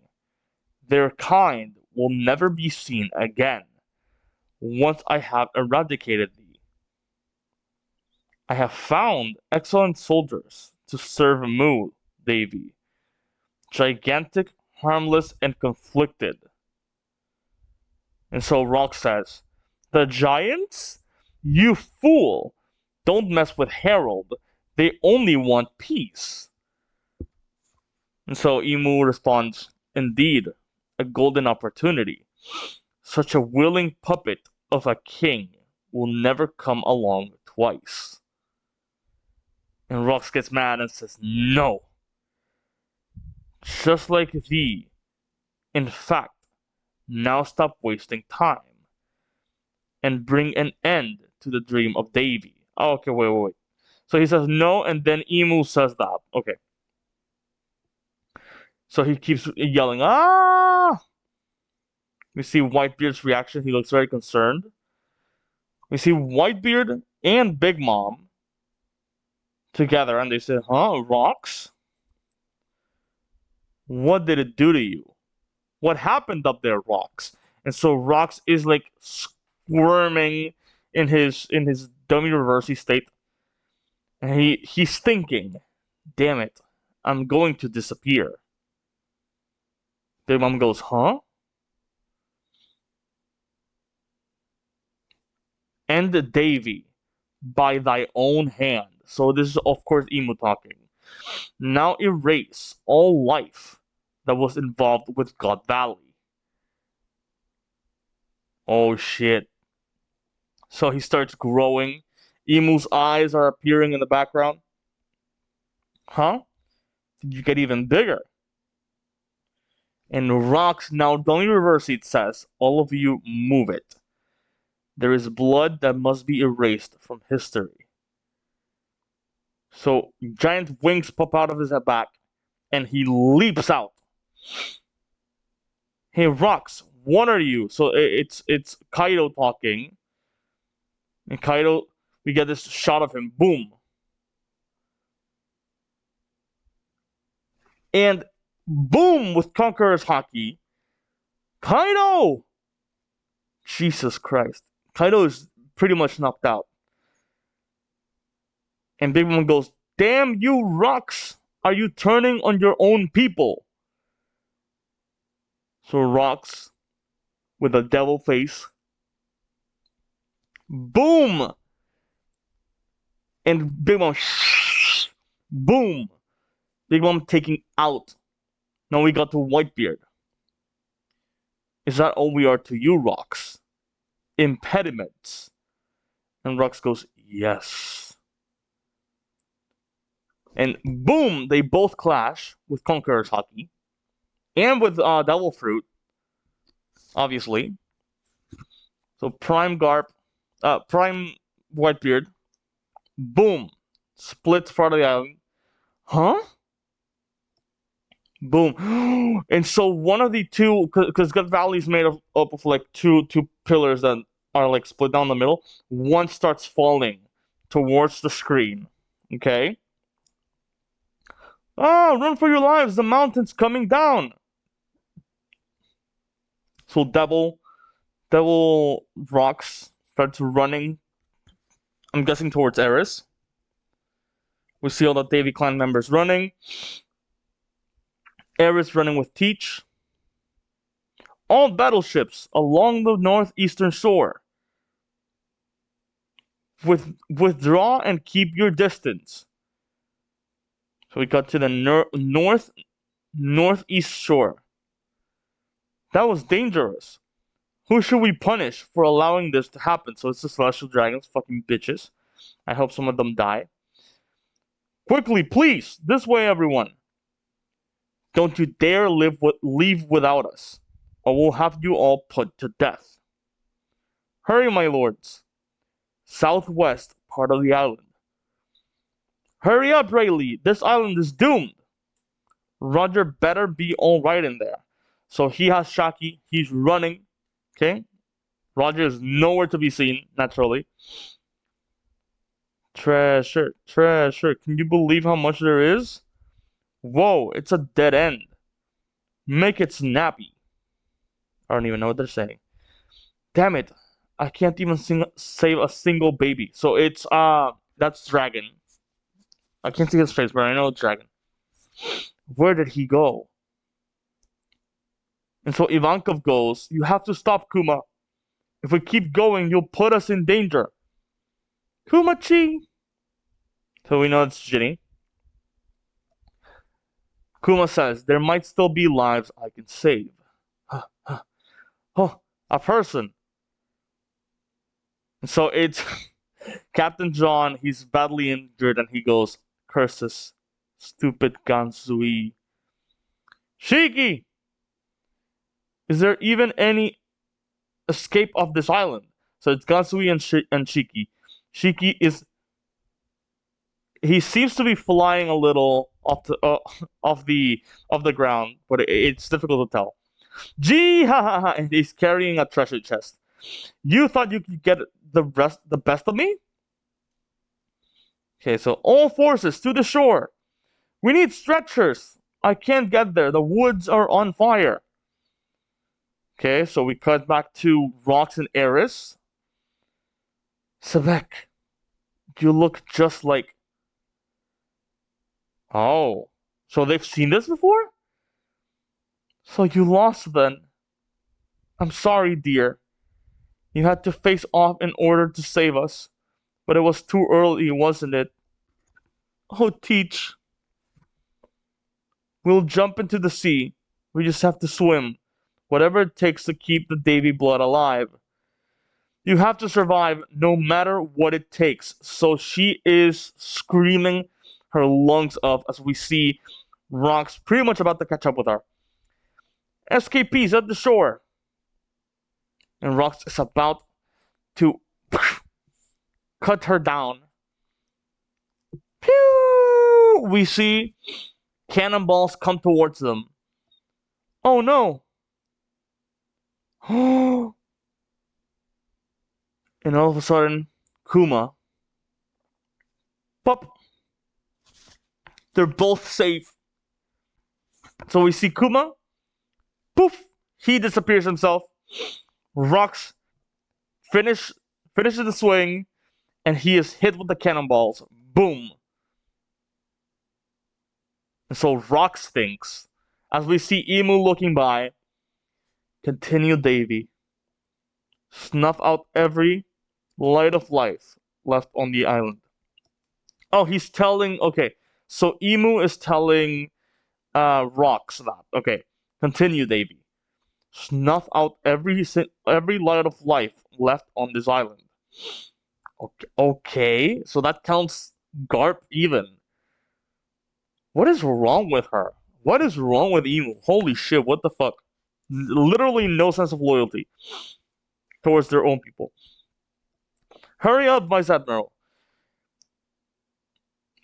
Their kind will never be seen again. Once I have eradicated thee, I have found excellent soldiers to serve Mu, Davy. Gigantic, harmless, and conflicted. And so Rock says, the giants? You fool! Don't mess with Harold. They only want peace. And so Emu responds, indeed, a golden opportunity. Such a willing puppet of a king will never come along twice. And Rox gets mad and says, no. Just like thee. In fact, now stop wasting time. And bring an end to the dream of Davy. Oh, okay, wait. So he says no, and then Emu says that. Okay. So he keeps yelling, ah! We see Whitebeard's reaction. He looks very concerned. We see Whitebeard and Big Mom together, and they said, "Huh, rocks? What did it do to you? What happened up there, rocks?" And so Rocks is like squirming in his dummy reversey state, and he's thinking, "Damn it, I'm going to disappear." Big Mom goes, "Huh?" "End Davy by thy own hand." So this is of course Emu talking. "Now erase all life that was involved with God Valley." Oh shit. So he starts growing. Emu's eyes are appearing in the background. "Huh? Did you get even bigger?" And Rocks now don't reverse it says, "All of you move it. There is blood that must be erased from history." So giant wings pop out of his back and he leaps out. "Hey Rocks, what are you?" So it's Kaido talking. And Kaido, we get this shot of him. Boom. And boom with Conqueror's Haki. Kaido! Jesus Christ. Kaido is pretty much knocked out. And Big Mom goes, "Damn you, Rocks! Are you turning on your own people?" So Rocks, with a devil face, boom! And Big Mom, boom! Big Mom taking out. Now we got to Whitebeard. "Is that all we are to you, Rocks? Impediments?" And Rocks goes, "Yes." And boom! They both clash with Conqueror's Haki. And with Devil Fruit, obviously. So Prime Garp, Prime Whitebeard, boom, splits part of the island. Huh? Boom. And so one of the two, because Gut Valley is made up of like two pillars that are like split down the middle. One starts falling towards the screen. Okay. "Ah, run for your lives! The mountain's coming down." So Devil Rocks starts running. I'm guessing towards Eris. We see all the Davy clan members running. Eris running with Teach. "All battleships along the northeastern shore. Withdraw and keep your distance." So we got to the northeast shore. That was dangerous. Who should we punish for allowing this to happen? So it's the Celestial Dragons, fucking bitches. I hope some of them die. "Quickly, please! This way, everyone! Don't you dare leave without us, or we'll have you all put to death. Hurry, my lords! Southwest part of the island. Hurry up, Rayleigh! This island is doomed! Roger better be alright in there." So he has Shaki, he's running, okay? Roger is nowhere to be seen, naturally. Treasure, treasure, can you believe how much there is? Whoa, it's a dead end. Make it snappy. I don't even know what they're saying. Damn it, I can't even save a single baby. So it's, that's Dragon. I can't see his face, but I know it's Dragon. Where did he go? And so Ivankov goes, "You have to stop, Kuma. If we keep going, you'll put us in danger." Kumachi! So we know it's Ginny. Kuma says, "There might still be lives I can save." Oh, a person. And so it's Captain John, he's badly injured, and he goes, "Curses, stupid Gansui. Shiki! Is there even any escape off this island?" So it's Gansui and Shiki. Shiki is, he seems to be flying a little off the ground, but it's difficult to tell. Gee, ha ha ha! And he's carrying a treasure chest. "You thought you could get the best of me? Okay, so all forces to the shore. We need stretchers. I can't get there. The woods are on fire. Okay, so we cut back to Rox and Eris. Sebek, you look just like. Oh, so they've seen this before? So you lost then. I'm sorry, dear. You had to face off in order to save us. But it was too early, wasn't it? Oh, Teach. We'll jump into the sea. We just have to swim. Whatever it takes to keep the Davy blood alive. You have to survive no matter what it takes. So she is screaming her lungs off as we see Rock's pretty much about to catch up with her. SKP's at the shore. And Rox is about to cut her down. Pew! We see cannonballs come towards them. Oh no! And all of a sudden, Kuma. Pop! They're both safe. So we see Kuma. Poof! He disappears himself. Rox finishes the swing, and he is hit with the cannonballs. Boom! And so Rox thinks, as we see Emu looking by, continue Davy. Snuff out every light of life left on the island. Oh, he's telling. Okay, so Emu is telling Rox that. Okay, continue, Davy. Snuff out every light of life left on this island. Okay, so that counts Garp even. What is wrong with her? What is wrong with Emu? Holy shit! What the fuck? Literally no sense of loyalty towards their own people. Hurry up, Vice Admiral.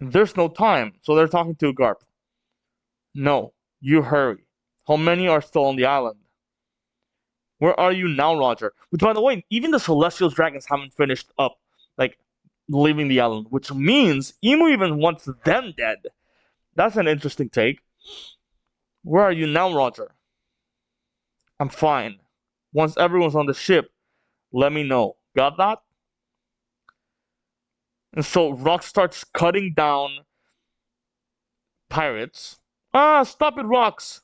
There's no time, so they're talking to Garp. No, you hurry. How many are still on the island? Where are you now, Roger? Which, by the way, even the Celestial Dragons haven't finished up, like, leaving the island, which means Emu even wants them dead. That's an interesting take. Where are you now, Roger? I'm fine. Once everyone's on the ship, let me know. Got that? And so Rock starts cutting down pirates. Ah, stop it, Rox.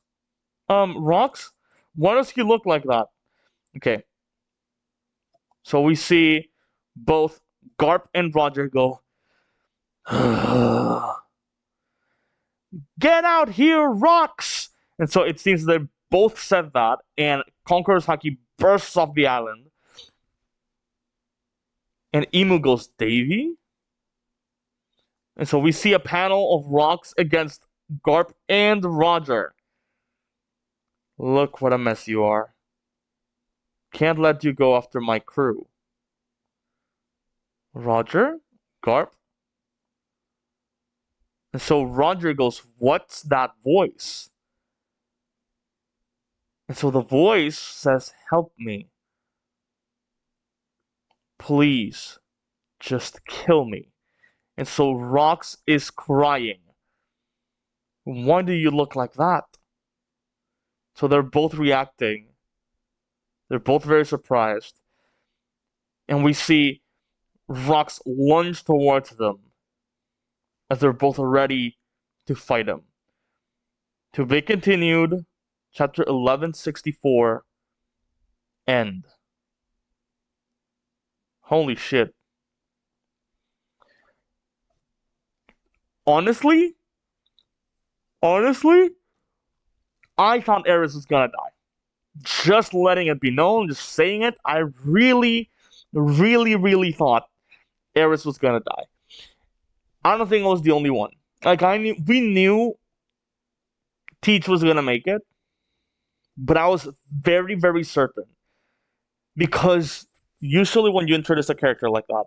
Rox? Why does he look like that? Okay. So we see both Garp and Roger go, get out here, Rox! And so it seems they both said that, and Conqueror's Haki bursts off the island. And Emu goes, Davy? And so we see a panel of Rox against Garp and Roger. Look what a mess you are. Can't let you go after my crew. Roger? Garp? And so Roger goes, what's that voice? And so the voice says, help me. Please, just kill me. And so Rox is crying. Why do you look like that? So they're both reacting. They're both very surprised. And we see Rox lunge towards them as they're both ready to fight him. To be continued, chapter 1164, end. Holy shit. Honestly, I thought Eris was gonna die. Just letting it be known, just saying it, I really thought Eris was gonna die. I don't think I was the only one. Like we knew Teach was gonna make it, but I was very certain because usually when you introduce a character like that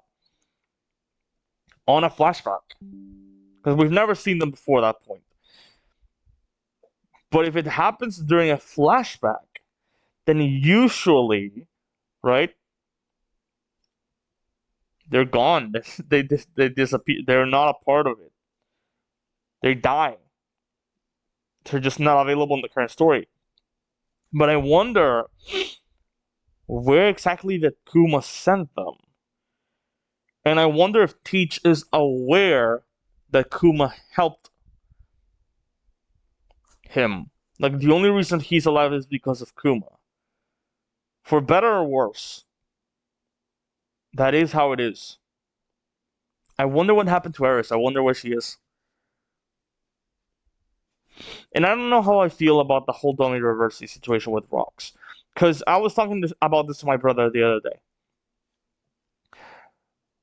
on a flashback, because we've never seen them before that point, but if it happens during a flashback, then usually, right? They're gone. They disappear. They're not a part of it. They die. They're just not available in the current story. But I wonder where exactly did Kuma send them? And I wonder if Teach is aware that Kuma helped him. Like, the only reason he's alive is because of Kuma. For better or worse, that is how it is. I wonder what happened to Eris. I wonder where she is. And I don't know how I feel about the whole Donny Reversi situation with Rocks. Because I was talking about this to my brother the other day.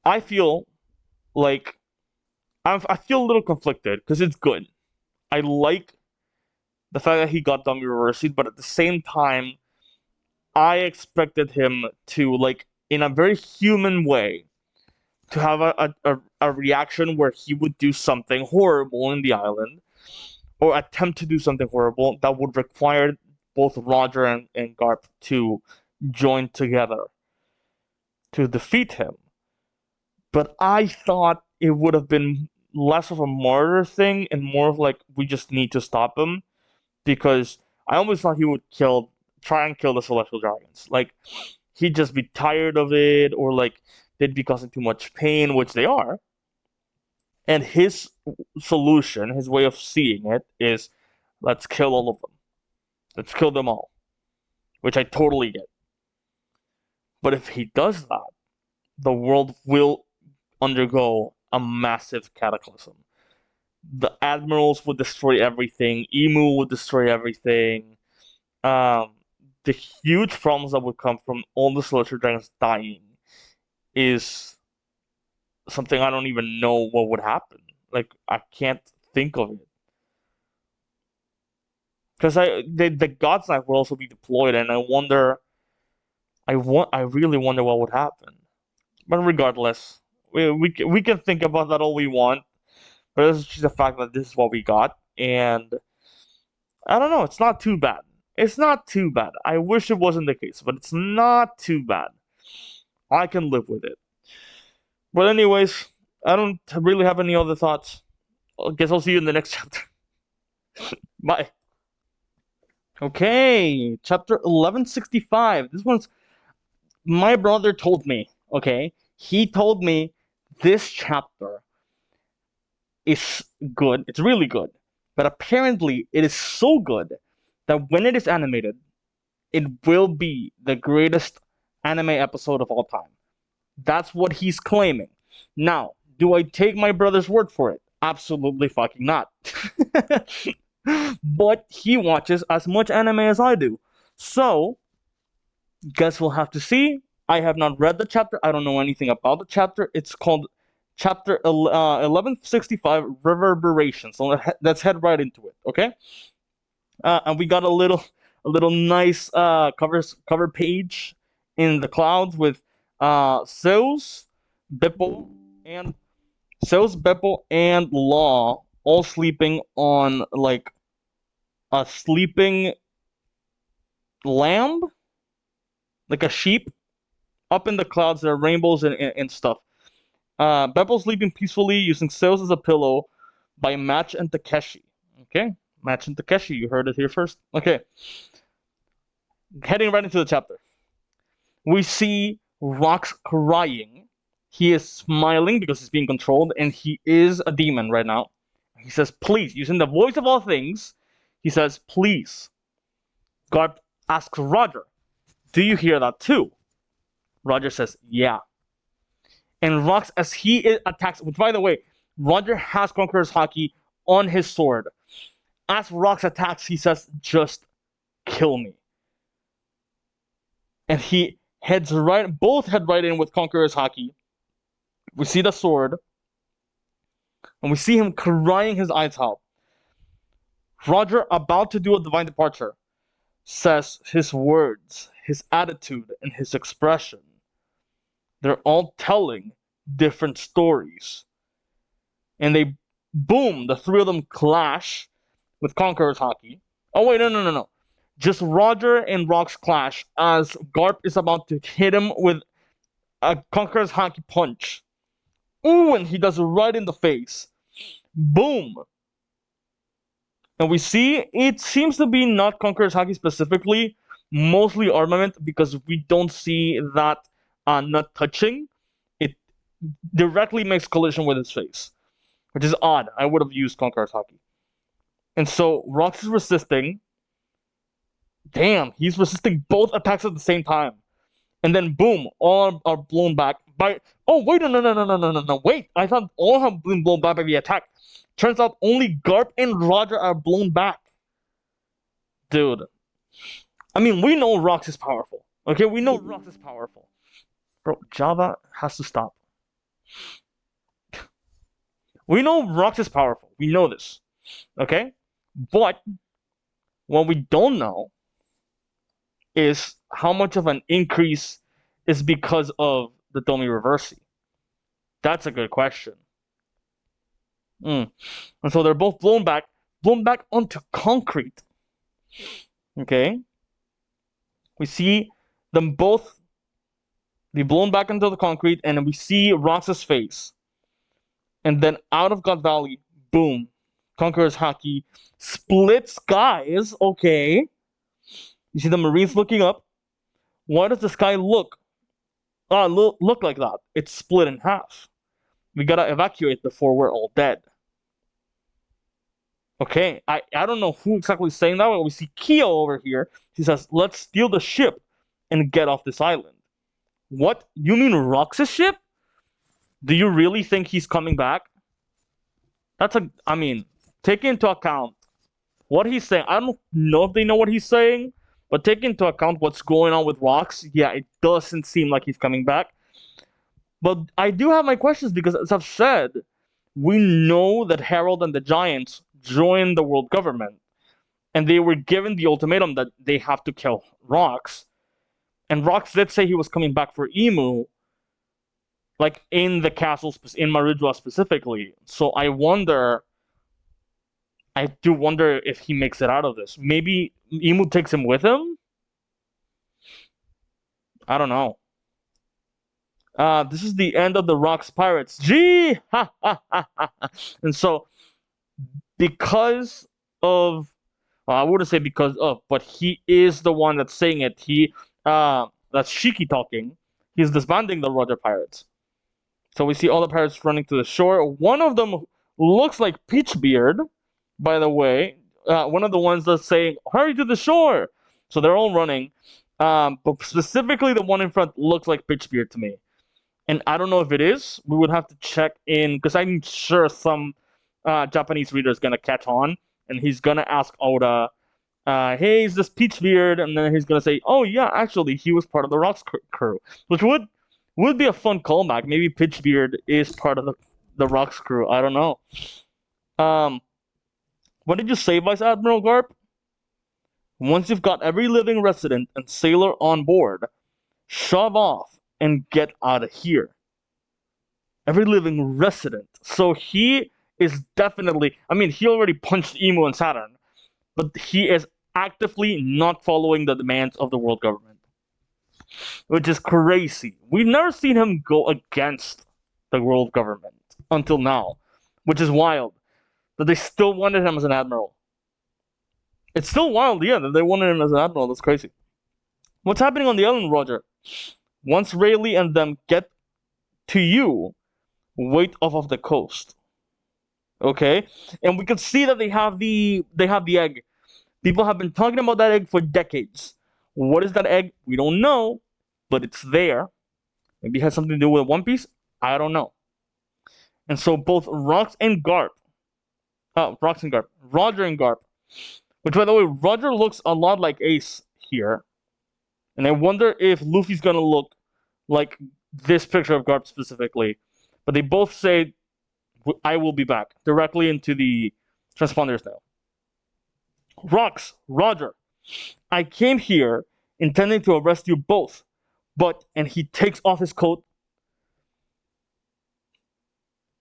I feel like I feel a little conflicted because it's good. I like the fact that he got Dummy Reversied, but at the same time, I expected him to, like, in a very human way, to have a reaction where he would do something horrible in the island, or attempt to do something horrible that would require both Roger and Garp to join together to defeat him. But I thought it would have been less of a martyr thing and more of like, we just need to stop him, because I almost thought he would try and kill the celestial dragons. Like, he'd just be tired of it, or like they'd be causing too much pain, which they are. And his solution, his way of seeing it, is let's kill all of them. Let's kill them all, which I totally get. But if he does that, the world will undergo a massive cataclysm. The admirals would destroy everything. Emu would destroy everything. The huge problems that would come from all the celestial dragons dying is something I don't even know what would happen. Like, I can't think of it. Because the God's Knife will also be deployed, and I wonder. I really wonder what would happen. But regardless, we can think about that all we want. But it's just the fact that this is what we got, and I don't know. It's not too bad. It's not too bad. I wish it wasn't the case, but it's not too bad. I can live with it. But anyways, I don't really have any other thoughts. I guess I'll see you in the next chapter. Bye. Okay, chapter 1165. This one's my brother told me. Okay, he told me this chapter is good. It's really good. But apparently, it is so good that when it is animated, it will be the greatest anime episode of all time. That's what he's claiming. Now, do I take my brother's word for it? Absolutely fucking not. But he watches as much anime as I do. So, guess we'll have to see. I have not read the chapter. I don't know anything about the chapter. It's called Chapter 1165 Reverberations. So let's head right into it, okay? And we got a little nice cover page in the clouds with Zeus, Beppo, and Law all sleeping on like a sleeping lamb, like a sheep, up in the clouds. There are rainbows and stuff. Beppo's sleeping peacefully using Zeus as a pillow by Match and Takeshi. Okay, Match and Takeshi, you heard it here first. Okay, heading right into the chapter. We see Rox crying. He is smiling because he's being controlled, and he is a demon right now. He says, please, using the voice of all things, he says, please. Garp asks Roger, do you hear that too? Roger says, yeah. And Rox, as he attacks, which by the way, Roger has Conqueror's Haki on his sword. As Rox attacks, he says, just kill me. And he both head right in with Conqueror's Haki. We see the sword, and we see him crying his eyes out. Roger, about to do a divine departure, says his words, his attitude, and his expression. They're all telling different stories. And the three of them clash with Conqueror's Haki. Oh wait, no. Just Roger and Rox clash as Garp is about to hit him with Conqueror's Haki Punch. Ooh, and he does it right in the face. Boom. And we see it seems to be not Conqueror's Haki specifically, mostly armament, because we don't see that not touching. It directly makes collision with his face, which is odd. I would have used Conqueror's Haki. And so Rox is resisting. Damn, he's resisting both attacks at the same time. And then boom, all are blown back by. Oh wait, no! Wait, I thought all have been blown back by the attack. Turns out only Garp and Roger are blown back. Dude, I mean, we know Rox is powerful. Okay, we know Rox is powerful. Bro, Java has to stop. We know Rox is powerful. We know this. Okay, but what we don't know is how much of an increase is because of the Domi Reversi. That's a good question. And so they're both blown back onto concrete. Okay? We see them both be blown back into the concrete, and we see Rox's face. And then out of God Valley, boom, Conqueror's Haki split skies. Okay. You see the Marines looking up. Why does the sky look like that? It's split in half. We gotta evacuate before we're all dead. Okay, I don't know who exactly is saying that, but we see Kyo over here. He says, let's steal the ship and get off this island. What? You mean Rox's ship? Do you really think he's coming back? I mean, take into account what he's saying. I don't know if they know what he's saying, but take into account what's going on with Rox. Yeah, it doesn't seem like he's coming back. But I do have my questions because, as I've said, we know that Harold and the Giants joined the world government, and they were given the ultimatum that they have to kill Rox. And Rox did say he was coming back for Emu, like in the castle, in Maridua specifically. So I do wonder if he makes it out of this. Maybe Emu takes him with him? I don't know. This is the end of the Rox Pirates. Gee! And so, because of, I wouldn't say because of, but he is the one that's saying it. That's Shiki talking. He's disbanding the Roger Pirates. So we see all the pirates running to the shore. One of them looks like Peachbeard, by the way. One of the ones that's saying, hurry to the shore! So they're all running. But specifically the one in front looks like Peachbeard to me. And I don't know if it is. We would have to check in, because I'm sure some Japanese reader is going to catch on, and he's going to ask Oda, hey, is this Peachbeard? And then he's going to say, oh yeah, actually, he was part of the Rox crew. Which would be a fun callback. Maybe Peachbeard is part of the Rox crew. I don't know. What did you say, Vice Admiral Garp? Once you've got every living resident and sailor on board, shove off and get out of here. Every living resident. So he is definitely, I mean, he already punched Emu and Saturn, but he is actively not following the demands of the world government, which is crazy. We've never seen him go against the world government until now, which is wild. That they still wanted him as an admiral. It's still wild, yeah, that they wanted him as an admiral. That's crazy. What's happening on the island, Roger? Once Rayleigh and them get to you, wait off of the coast. Okay? And we can see that they have the egg. People have been talking about that egg for decades. What is that egg? We don't know, but it's there. Maybe it has something to do with One Piece? I don't know. And so both Roger and Garp, which, by the way, Roger looks a lot like Ace here. And I wonder if Luffy's gonna look like this picture of Garp specifically. But they both say, I will be back, directly into the transponders now. Roger, I came here intending to arrest you both. But, and he takes off his coat.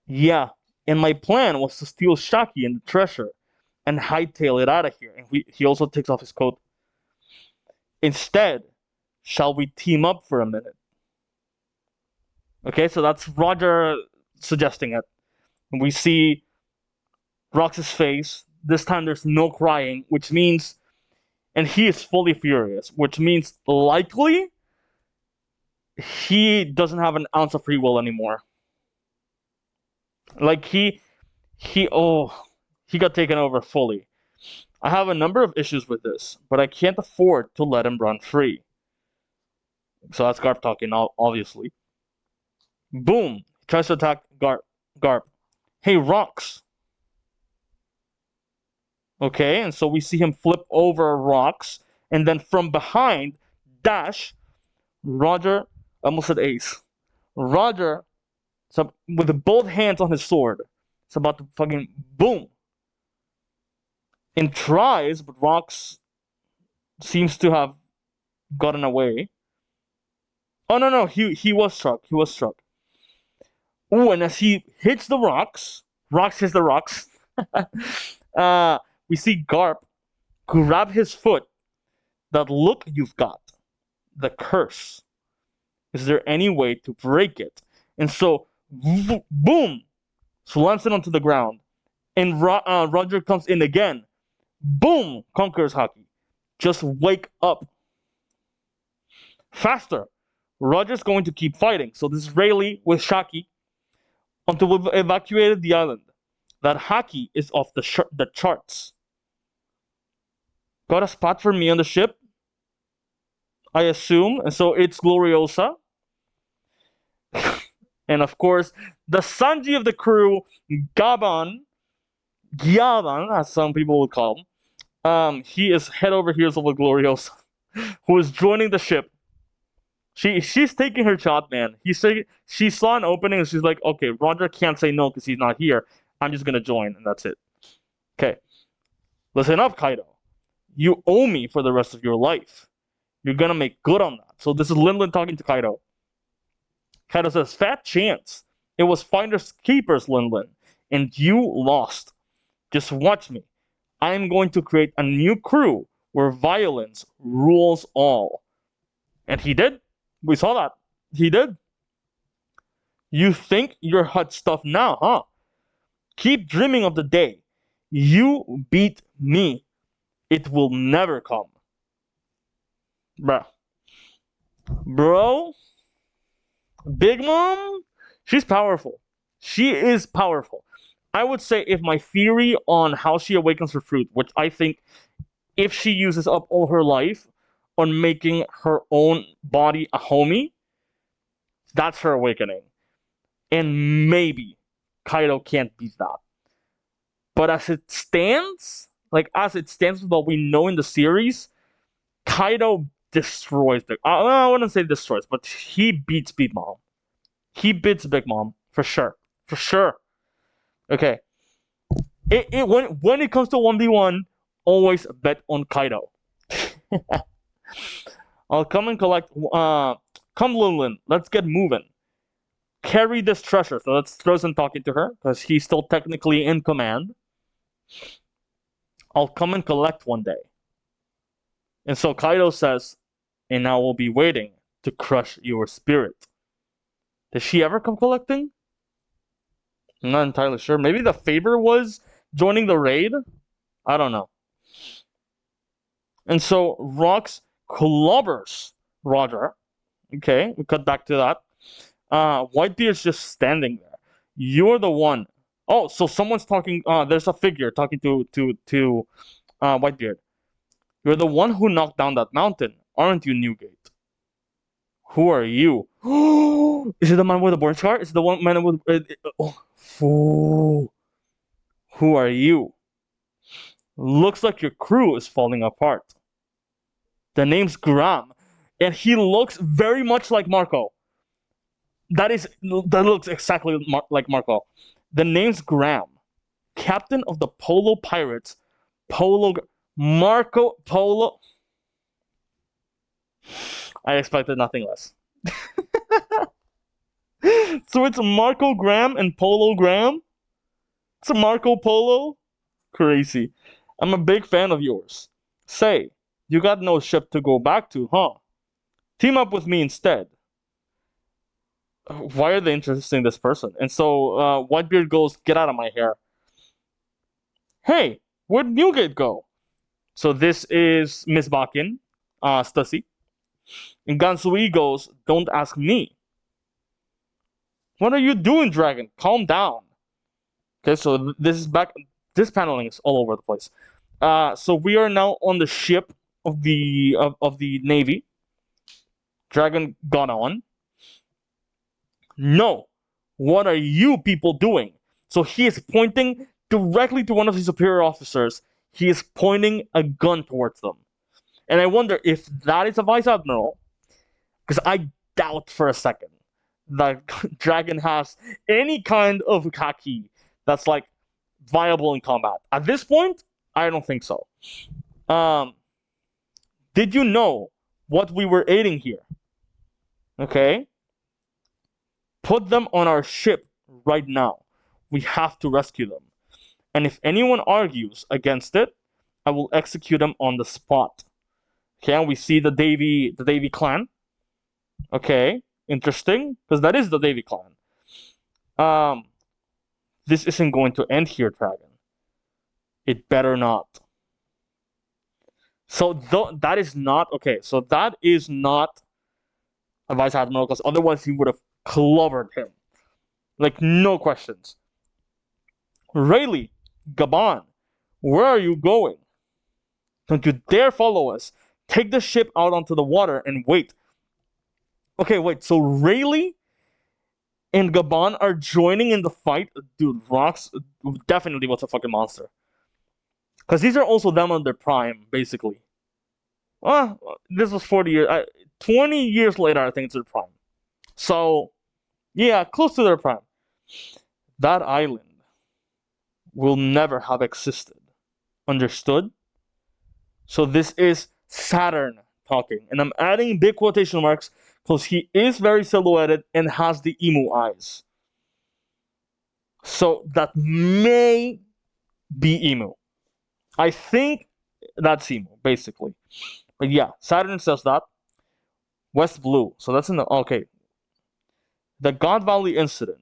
Yeah, and my plan was to steal Shaki and the treasure and hightail it out of here. And he also takes off his coat. Instead, shall we team up for a minute? Okay, so that's Roger suggesting it. We see Rox's face. This time there's no crying, which means, and he is fully furious, which means likely he doesn't have an ounce of free will anymore. Like he got taken over fully. I have a number of issues with this, but I can't afford to let him run free. So that's Garp talking, obviously. Boom! Tries to attack Garp. Garp. Hey, Rox. Okay, and so we see him flip over Rox, and then from behind, dash, Roger, I almost said Ace. Roger, so with both hands on his sword, it's about to fucking boom. And tries, but Rox seems to have gotten away. Oh no, he was struck. He was struck. Ooh, and as he hits the rocks, Rox hits the rocks. We see Garp grab his foot. That look you've got, the curse. Is there any way to break it? And so, boom, slams it onto the ground. And Roger comes in again. Boom, conquers Haki. Just wake up. Faster. Roger's going to keep fighting. So this is Rayleigh with Shaki until we've evacuated the island. That Haki is off the charts. Got a spot for me on the ship, I assume. And so it's Gloriosa. And of course, the Sanji of the crew, Gyaban, as some people would call him, he is head over heels with Gloriosa, who is joining the ship. She's taking her shot, man. She saw an opening and she's like, okay, Roger can't say no because he's not here. I'm just gonna join, and that's it. Okay. Listen up, Kaido. You owe me for the rest of your life. You're gonna make good on that. So this is Linlin talking to Kaido. Kaido says, fat chance. It was finders keepers, Linlin, and you lost. Just watch me. I am going to create a new crew where violence rules all. And he did. We saw that. He did. You think you're hot stuff now, huh? Keep dreaming of the day you beat me. It will never come. Bro, Big Mom, she's powerful. She is powerful. I would say if my theory on how she awakens her fruit, which I think if she uses up all her life on making her own body a homie, that's her awakening. And maybe Kaido can't beat that. But as it stands with what we know in the series, Kaido destroys I wouldn't say destroys, but he beats Big Mom. He beats Big Mom for sure. For sure. Okay. When it comes to 1v1, always bet on Kaido. I'll come and collect. Come, Linlin. Let's get moving. Carry this treasure. So that's Frozen talking to her because he's still technically in command. I'll come and collect one day. And so Kaido says, and I will be waiting to crush your spirit. Did she ever come collecting? I'm not entirely sure. Maybe the favor was joining the raid? I don't know. And so Rox clobbers Roger. Okay, we cut back to that. Whitebeard's just standing there. You're the one. Oh, so someone's talking. There's a figure talking to Whitebeard. You're the one who knocked down that mountain, aren't you, Newgate? Who are you? Is it the man with the burn scar? Is it the one man with? Who are you? Looks like your crew is falling apart. The name's Graham, and he looks very much like Marco. That looks exactly like Marco. The name's Graham, captain of the Polo Pirates. Marco Polo. I expected nothing less. So it's Marco Graham and Polo Graham? It's a Marco Polo? Crazy. I'm a big fan of yours. Say, you got no ship to go back to, huh? Team up with me instead. Why are they introducing this person? And so Whitebeard goes, "Get out of my hair." Hey, where'd Newgate go? So this is Miss Bakken, Stussy. And Gansui goes, "Don't ask me." "What are you doing, Dragon? Calm down." Okay, so this is back. This paneling is all over the place. So we are now on the ship of the Navy. Dragon got on. "No, what are you people doing?" So he is pointing directly to one of his superior officers. He is pointing a gun towards them. And I wonder if that is a vice admiral, because I doubt for a second that Dragon has any kind of khaki that's like viable in combat. At this point, I don't think so. Um, did you know what we were aiding here? Okay, put them on our ship right now. We have to rescue them. And if anyone argues against it, I will execute them on the spot. Okay, and we see the Davy clan. Okay, interesting, because that is the Davy clan. This isn't going to end here, Dragon. It better not. So that is not okay. So that is not a vice admiral, because otherwise he would have clobbered him, like no questions. "Rayleigh, Gabon, where are you going? Don't you dare follow us. Take the ship out onto the water and wait." Okay, wait. So Rayleigh and Gabon are joining in the fight. Dude, Rocks definitely was a fucking monster. Because these are also them on their prime, basically. This was 40 years. 20 years later, I think it's their prime. So, yeah, close to their prime. That island will never have existed. Understood? So this is Saturn talking. And I'm adding big quotation marks because he is very silhouetted and has the emu eyes. So that may be emu. I think that's emu, basically. But yeah, Saturn says that. West Blue. So that's in the okay. The God Valley incident.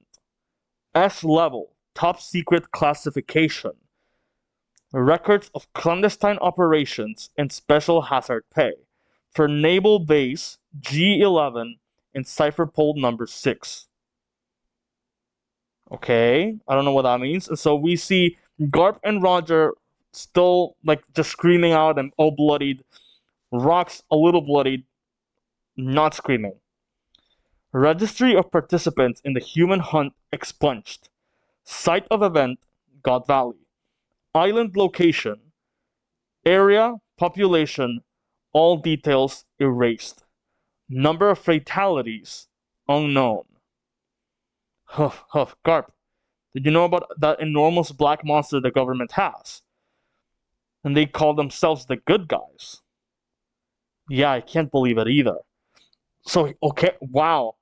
S level. Top secret classification. Records of clandestine operations and special hazard pay. For Naval Base G11 and Cipher Pole number 6. Okay, I don't know what that means. And so we see Garp and Roger still like just screaming out and all bloodied. Rocks a little bloodied, not screaming. Registry of participants in the human hunt expunged. Site of event, God Valley. Island location, area, population, all details erased. Number of fatalities, unknown. Huff, huff, Garp. Did you know about that enormous black monster the government has? And they call themselves the good guys. Yeah, I can't believe it either. So, okay, wow.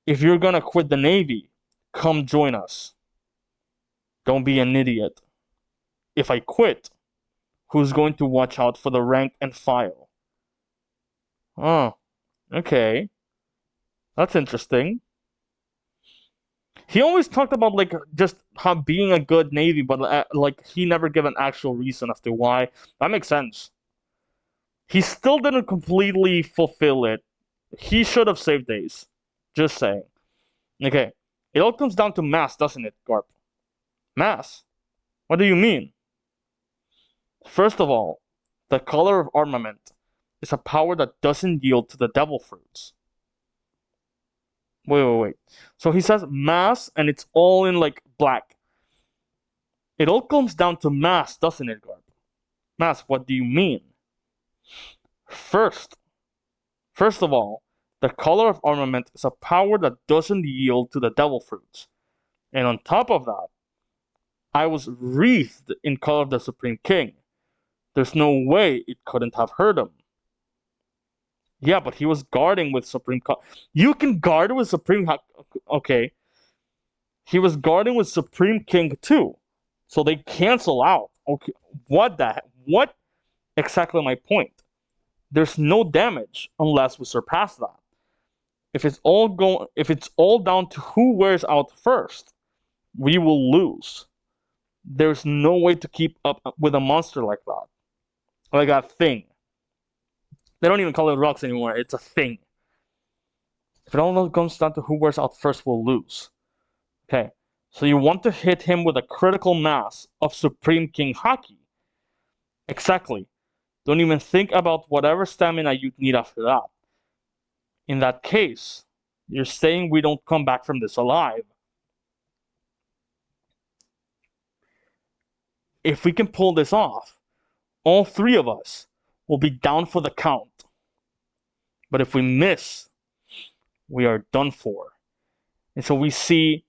If you're gonna quit the Navy, come join us. Don't be an idiot. If I quit, who's going to watch out for the rank and file? Oh, okay. That's interesting. He always talked about like just how being a good Navy, but like he never gave an actual reason as to why. That makes sense. He still didn't completely fulfill it. He should have saved days. Just saying. Okay. It all comes down to mass, doesn't it, Garp? Mass? What do you mean? First of all, the color of armament is a power that doesn't yield to the devil fruits. Wait. So he says mass, and it's all in like black. It all comes down to mass, doesn't it, Garp? Mass, what do you mean? First of all, the color of armament is a power that doesn't yield to the devil fruits. And on top of that, I was wreathed in color of the Supreme King. There's no way it couldn't have hurt him. Yeah, but he was guarding with Supreme. You can guard with Supreme. Okay. He was guarding with Supreme King too, so they cancel out. Okay, what the? What exactly my point? There's no damage unless we surpass that. If it's all down to who wears out first, we will lose. There's no way to keep up with a monster like that. Like a thing. They don't even call it rocks anymore. It's a thing. If it all comes down to who wears out first, we'll lose. Okay. So you want to hit him with a critical mass of Supreme King Haki. Exactly. Don't even think about whatever stamina you'd need after that. In that case, you're saying we don't come back from this alive. If we can pull this off, all three of us will be down for the count. But if we miss, we are done for. And so we see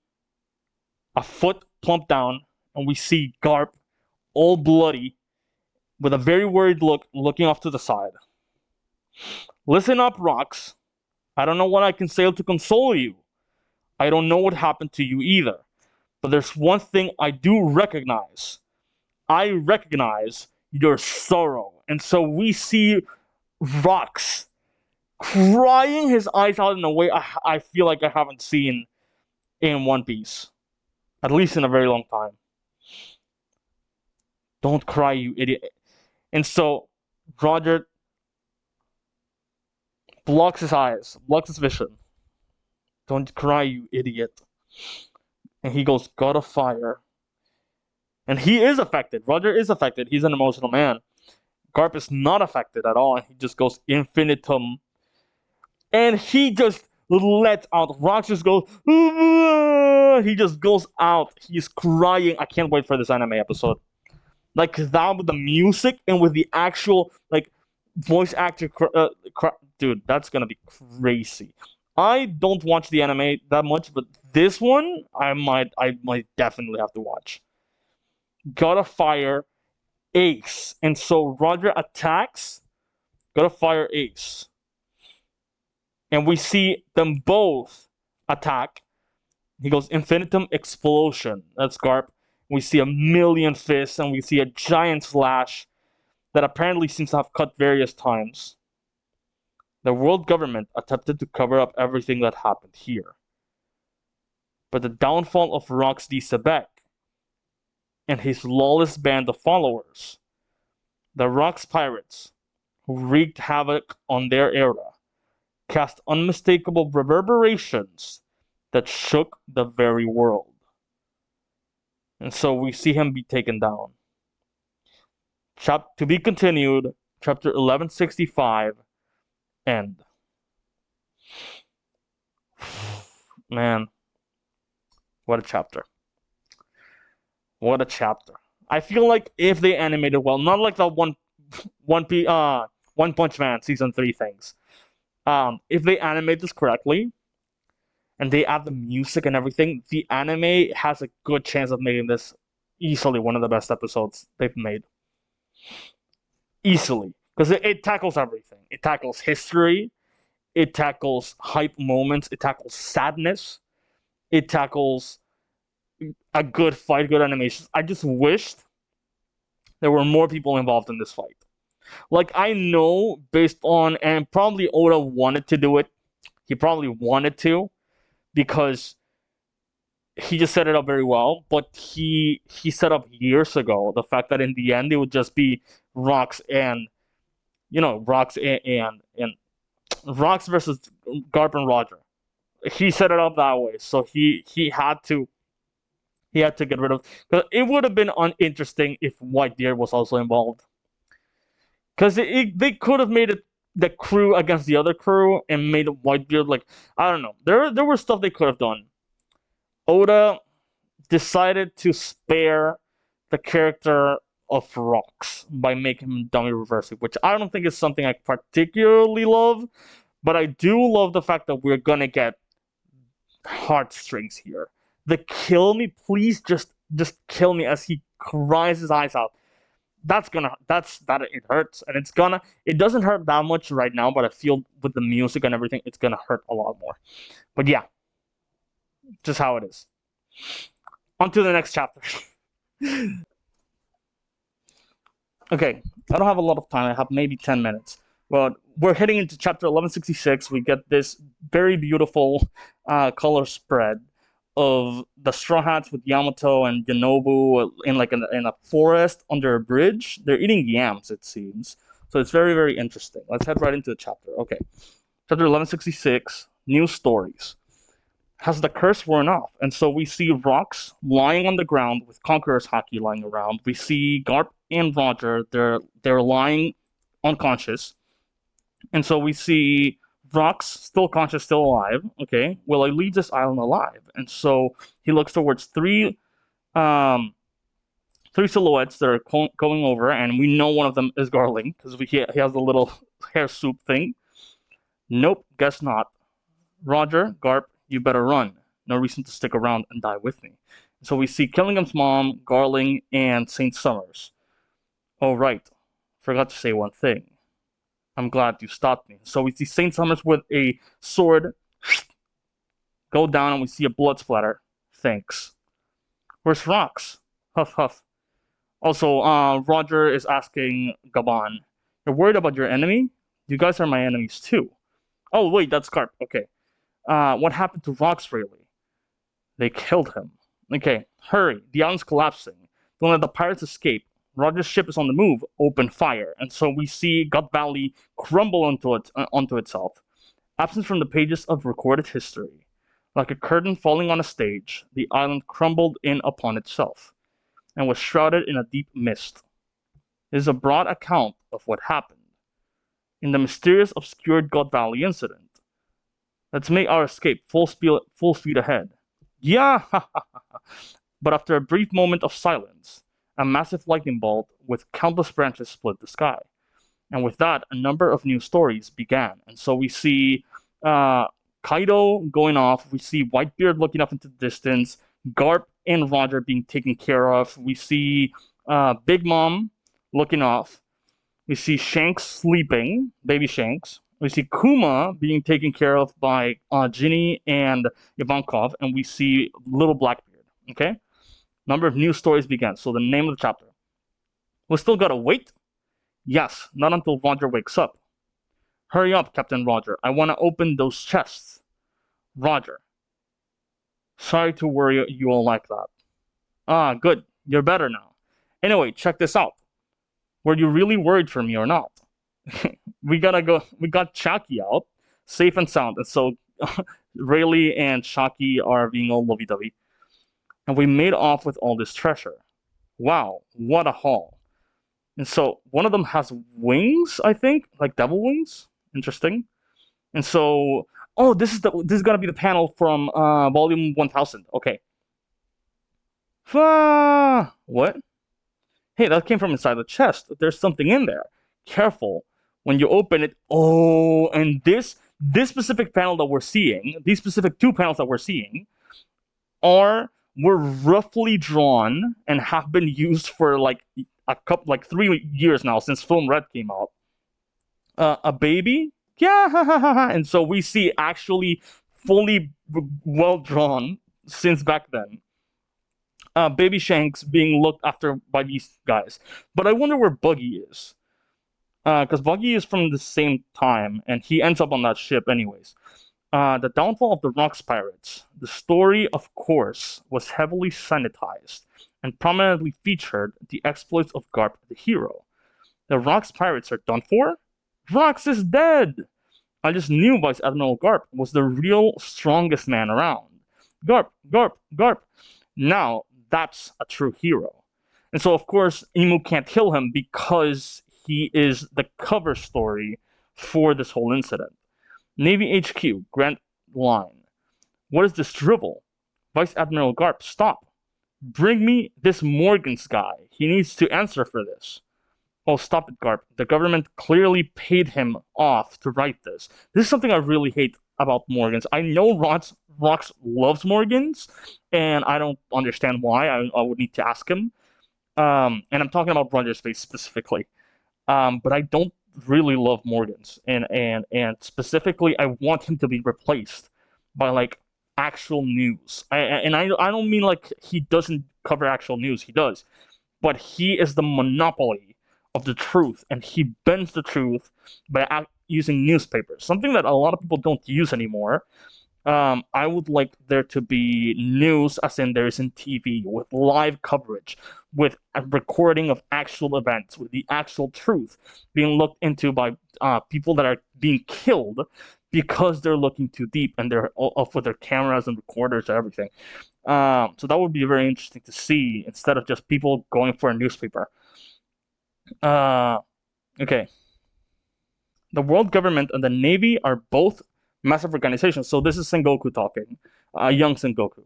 a foot plump down, and we see Garp all bloody, with a very worried look, looking off to the side. Listen up, Rocks. I don't know what I can say to console you. I don't know what happened to you either. But there's one thing I do recognize. I recognize your sorrow. And so we see Rocks crying his eyes out in a way I feel like I haven't seen in One Piece. At least in a very long time. Don't cry, you idiot. And so Roger blocks his eyes, blocks his vision. Don't cry, you idiot. And he goes, God of Fire. And he is affected. Roger is affected. He's an emotional man. Garp is not affected at all. And he just goes infinitum. And he just lets out. Rox just goes, he just goes out. He's crying. I can't wait for this anime episode. Like that with the music and with the actual like voice actor. Dude, that's gonna be crazy. I don't watch the anime that much, but this one I might definitely have to watch. God of Fire, Ace, and so Roger attacks God of Fire, Ace, and we see them both attack. He goes infinitum explosion. That's Garp. We see a million fists, and we see a giant slash that apparently seems to have cut various times. The world government attempted to cover up everything that happened here. But the downfall of Rox D. Sebek and his lawless band of followers, the Rox Pirates, who wreaked havoc on their era, cast unmistakable reverberations that shook the very world. And so we see him be taken down. To be continued, chapter 1165, end. Man, what a chapter. What a chapter. I feel like if they animated well, not like the One Punch Man season 3 things. If they animate this correctly, and they add the music and everything, the anime has a good chance of making this easily one of the best episodes they've made. Easily. Because it tackles everything. It tackles history. It tackles hype moments. It tackles sadness. It tackles a good fight, good animation. I just wished there were more people involved in this fight. Like, I know based on, and probably Oda wanted to do it. He probably wanted to, because he just set it up very well. But he set up years ago the fact that in the end it would just be Rox and Rox and Rox versus Garp and Roger. He set it up that way, so he had to get rid of, because it would have been uninteresting if Whitebeard was also involved. Because they could have made it the crew against the other crew and made Whitebeard like, I don't know. There were stuff they could have done. Oda decided to spare the character of Rox by making him dummy reversing, which I don't think is something I particularly love, but I do love the fact that we're gonna get heartstrings here. The kill me, please just kill me as he cries his eyes out. It hurts, and it doesn't hurt that much right now, but I feel with the music and everything, it's gonna hurt a lot more. But yeah, just how it is. On to the next chapter. Okay, I don't have a lot of time. I have maybe 10 minutes. But we're heading into chapter 1166. We get this very beautiful color spread of the Straw Hats with Yamato and Yonobu in a forest under a bridge. They're eating yams, it seems. So it's very, very interesting. Let's head right into the chapter. Okay. Chapter 1166, New Stories. Has the curse worn off? And so we see rocks lying on the ground with Conqueror's Haki lying around. We see Garp and Roger, they're lying unconscious. And so we see Rox still conscious, still alive. Okay, well, I leave this island alive, and so he looks towards um, three silhouettes that are going over, and we know one of them is Garling because he has a little hair soup thing. Nope, guess not. Roger, Garp, you better run. No reason to stick around and die with me. So we see Killingham's mom, Garling, and Saint Summers. Oh right, forgot to say one thing. I'm glad you stopped me. So we see Saint Summers with a sword go down, and we see a blood splatter. Thanks. Where's Rox? Huff huff. Also, Roger is asking Gaban, "You're worried about your enemy? You guys are my enemies too." Oh wait, that's Carp. Okay. What happened to Rox really? They killed him. Okay, hurry. The island's collapsing. Don't let the pirates escape. Roger's ship is on the move. Open fire. And so we see Gut Valley crumble onto itself. Absent from the pages of recorded history. Like a curtain falling on a stage, the island crumbled in upon itself, and was shrouded in a deep mist. It is a broad account of what happened in the mysterious obscured God Valley incident. Let's make our escape full speed ahead. Yeah! But after a brief moment of silence, a massive lightning bolt with countless branches split the sky. And with that, a number of new stories began. And so we see Kaido going off. We see Whitebeard looking up into the distance. Garp and Roger being taken care of. We see Big Mom looking off. We see Shanks sleeping, baby Shanks. We see Kuma being taken care of by Ginny and Ivankov. And we see Little Blackbeard. Okay? Number of new stories began. So the name of the chapter. We still gotta wait? Yes, not until Roger wakes up. Hurry up, Captain Roger. I want to open those chests. Roger. Sorry to worry you all like that. Ah, good. You're better now. Anyway, check this out. Were you really worried for me or not? We got Chucky out, safe and sound, and so Rayleigh and Chucky are being all lovey-dovey. And we made off with all this treasure. Wow, what a haul. And so one of them has wings, I think, like devil wings. Interesting. And so, oh, this is gonna be the panel from volume 1000. Okay. What? Hey, that came from inside the chest. There's something in there. Careful when you open it. Oh, and this specific panel that we're seeing, these specific two panels that we're seeing, were roughly drawn and have been used for like 3 years now since Film Red came out. A baby, yeah, and so we see actually fully well drawn since back then. Baby Shanks being looked after by these guys, but I wonder where Buggy is, because Buggy is from the same time, and he ends up on that ship anyways. The downfall of the Rocks Pirates. The story, of course, was heavily sanitized and prominently featured the exploits of Garp the hero. The Rocks Pirates are done for? Rocks is dead! I just knew Vice Admiral Garp was the real strongest man around. Garp, Garp, Garp! Now, that's a true hero. And so, of course, Imu can't kill him because he is the cover story for this whole incident. Navy HQ, Grant Line. What is this drivel? Vice Admiral Garp, stop. Bring me this Morgans guy. He needs to answer for this. Oh, stop it, Garp. The government clearly paid him off to write this. This is something I really hate about Morgans. I know Rox loves Morgans, and I don't understand why. I would need to ask him. And I'm talking about Roger's face specifically. But I don't really love Morgans, and specifically, I want him to be replaced by like actual news. I don't mean like he doesn't cover actual news. He does, but he is the monopoly of the truth, and he bends the truth by using newspapers, something that a lot of people don't use anymore. I would like there to be news, as in there is in TV, with live coverage, with a recording of actual events, with the actual truth being looked into by people that are being killed because they're looking too deep and they're off with their cameras and recorders and everything. So that would be very interesting to see instead of just people going for a newspaper. Okay. The world government and the Navy are both massive organizations. So this is Sengoku talking, young Sengoku.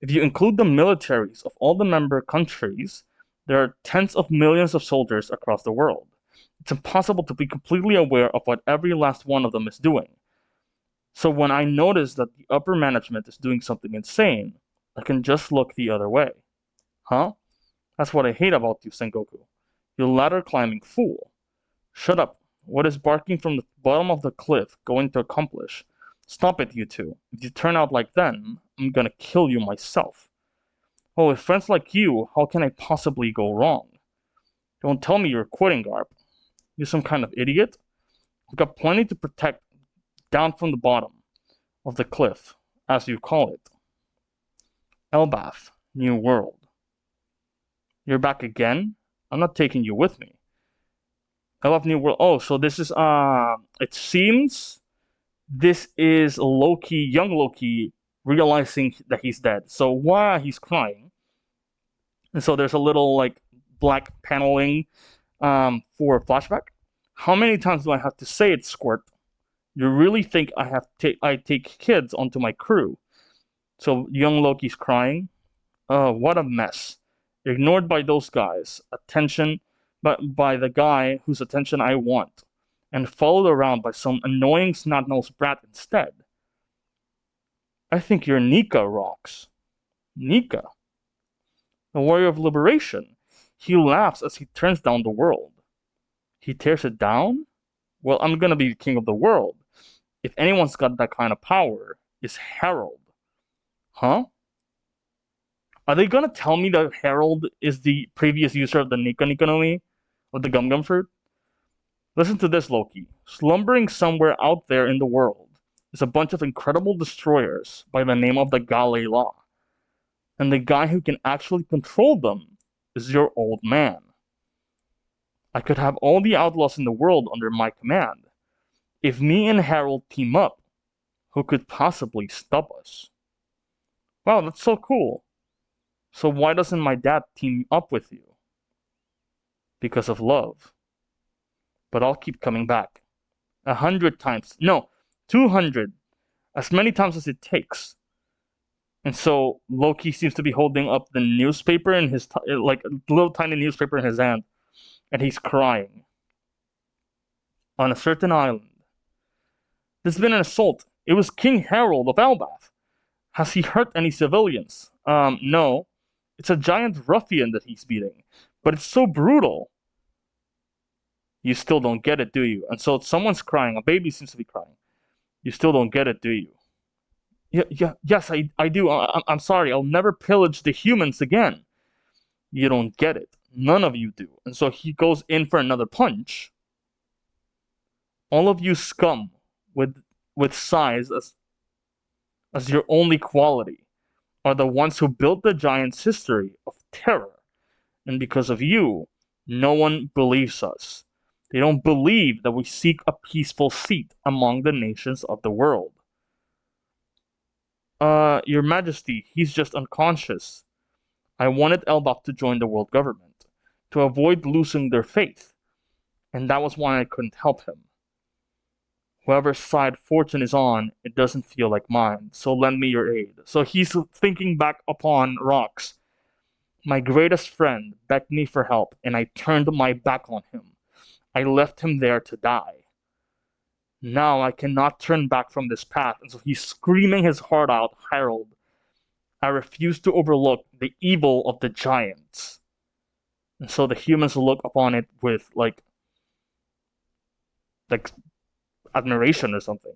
If you include the militaries of all the member countries, there are tens of millions of soldiers across the world. It's impossible to be completely aware of what every last one of them is doing. So when I notice that the upper management is doing something insane, I can just look the other way. Huh? That's what I hate about you, Sengoku. You ladder climbing fool. Shut up. What is barking from the bottom of the cliff going to accomplish? Stop it, you two. If you turn out like them, I'm gonna kill you myself. Oh, with friends like you, how can I possibly go wrong? Don't tell me you're quitting, Garp. You some kind of idiot? I've got plenty to protect down from the bottom of the cliff, as you call it. Elbaf, New World. You're back again? I'm not taking you with me. Elbaf, New World. Oh, so this is, it seems this is Loki, young Loki, realizing that he's dead. So while he's crying, and so there's a little like black paneling for flashback. How many times do I have to say it, Squirt? You really think I take kids onto my crew? So young Loki's crying. What a mess. Ignored by those guys. Attention, but by the guy whose attention I want, and followed around by some annoying snot-nosed brat instead. I think your Nika rocks. Nika? The warrior of liberation. He laughs as he turns down the world. He tears it down? Well, I'm gonna be the king of the world. If anyone's got that kind of power, it's Harold. Huh? Are they gonna tell me that Harold is the previous user of the Nika Nika no Mi? Of the Gum Gum Fruit? Listen to this, Loki. Slumbering somewhere out there in the world is a bunch of incredible destroyers by the name of the Gale Law. And the guy who can actually control them is your old man. I could have all the outlaws in the world under my command. If me and Harold team up, who could possibly stop us? Wow, that's so cool. So why doesn't my dad team up with you? Because of love. But I'll keep coming back. 100 times. No, 200. As many times as it takes. And so Loki seems to be holding up the newspaper in his, like a little tiny newspaper in his hand. And he's crying. On a certain island. There's been an assault. It was King Harold of Elbaf. Has he hurt any civilians? No. It's a giant ruffian that he's beating. But it's so brutal. You still don't get it, do you? And so someone's crying. A baby seems to be crying. You still don't get it, do you? Yes, I do. I'm sorry. I'll never pillage the humans again. You don't get it. None of you do. And so he goes in for another punch. All of you scum with size as your only quality are the ones who built the giant's history of terror. And because of you, no one believes us. They don't believe that we seek a peaceful seat among the nations of the world. Your Majesty, he's just unconscious. I wanted Elbaf to join the world government, to avoid losing their faith, and that was why I couldn't help him. Whoever's side fortune is on, it doesn't feel like mine, so lend me your aid. So he's thinking back upon Rox. My greatest friend begged me for help, and I turned my back on him. I left him there to die. Now I cannot turn back from this path, and so he's screaming his heart out, Harold. I refuse to overlook the evil of the giants. And so the humans look upon it with, like admiration or something.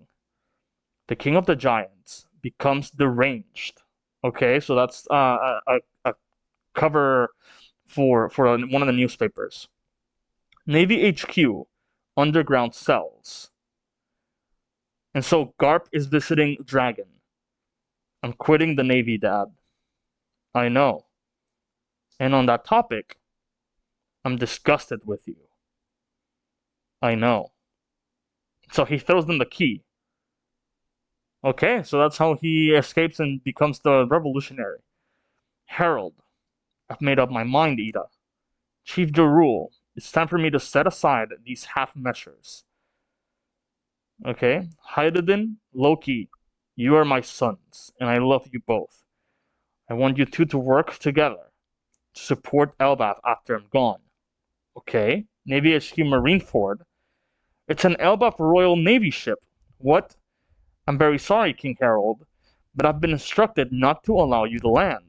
The king of the giants becomes deranged. Okay, so that's a cover for one of the newspapers. Navy HQ, underground cells. And so Garp is visiting Dragon. I'm quitting the Navy, Dad. I know. And on that topic, I'm disgusted with you. I know. So he throws them the key. Okay, so that's how he escapes and becomes the revolutionary. Harold, I've made up my mind, Ida. Chief Jarul, it's time for me to set aside these half measures. Okay? Hydaden, Loki, you are my sons, and I love you both. I want you two to work together to support Elbaf after I'm gone. Okay? Navy HQ Marineford. It's an Elbaf Royal Navy ship. What? I'm very sorry, King Harold, but I've been instructed not to allow you to land.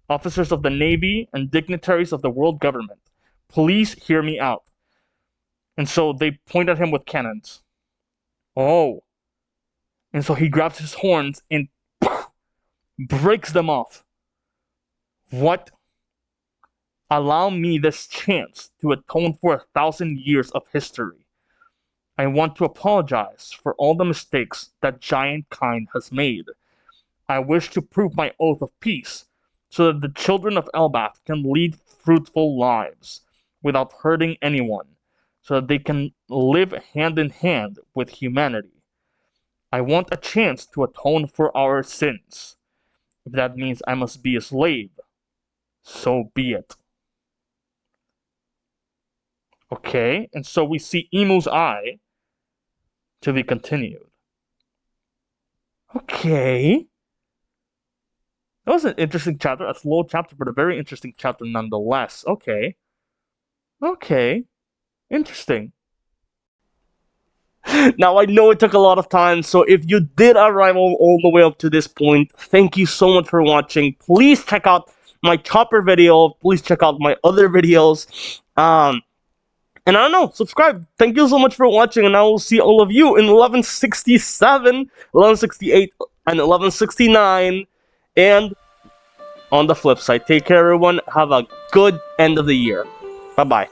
Officers of the Navy and dignitaries of the world government, please hear me out. And so they point at him with cannons. Oh. And so he grabs his horns and breaks them off. What? Allow me this chance to atone for 1,000 years of history. I want to apologize for all the mistakes that giant kind has made. I wish to prove my oath of peace so that the children of Elbaf can lead fruitful lives without hurting anyone, so that they can live hand in hand with humanity. I want a chance to atone for our sins. If that means I must be a slave, so be it. Okay, and so we see Emu's eye to be continued. Okay. That was an interesting chapter, a slow chapter, but a very interesting chapter nonetheless. Okay. Okay. Interesting. Now, I know it took a lot of time, so if you did arrive all the way up to this point, thank you so much for watching. Please check out my Chopper video. Please check out my other videos. And I don't know, subscribe. Thank you so much for watching, and I will see all of you in 1167, 1168, and 1169. And on the flip side, take care, everyone. Have a good end of the year. Bye-bye.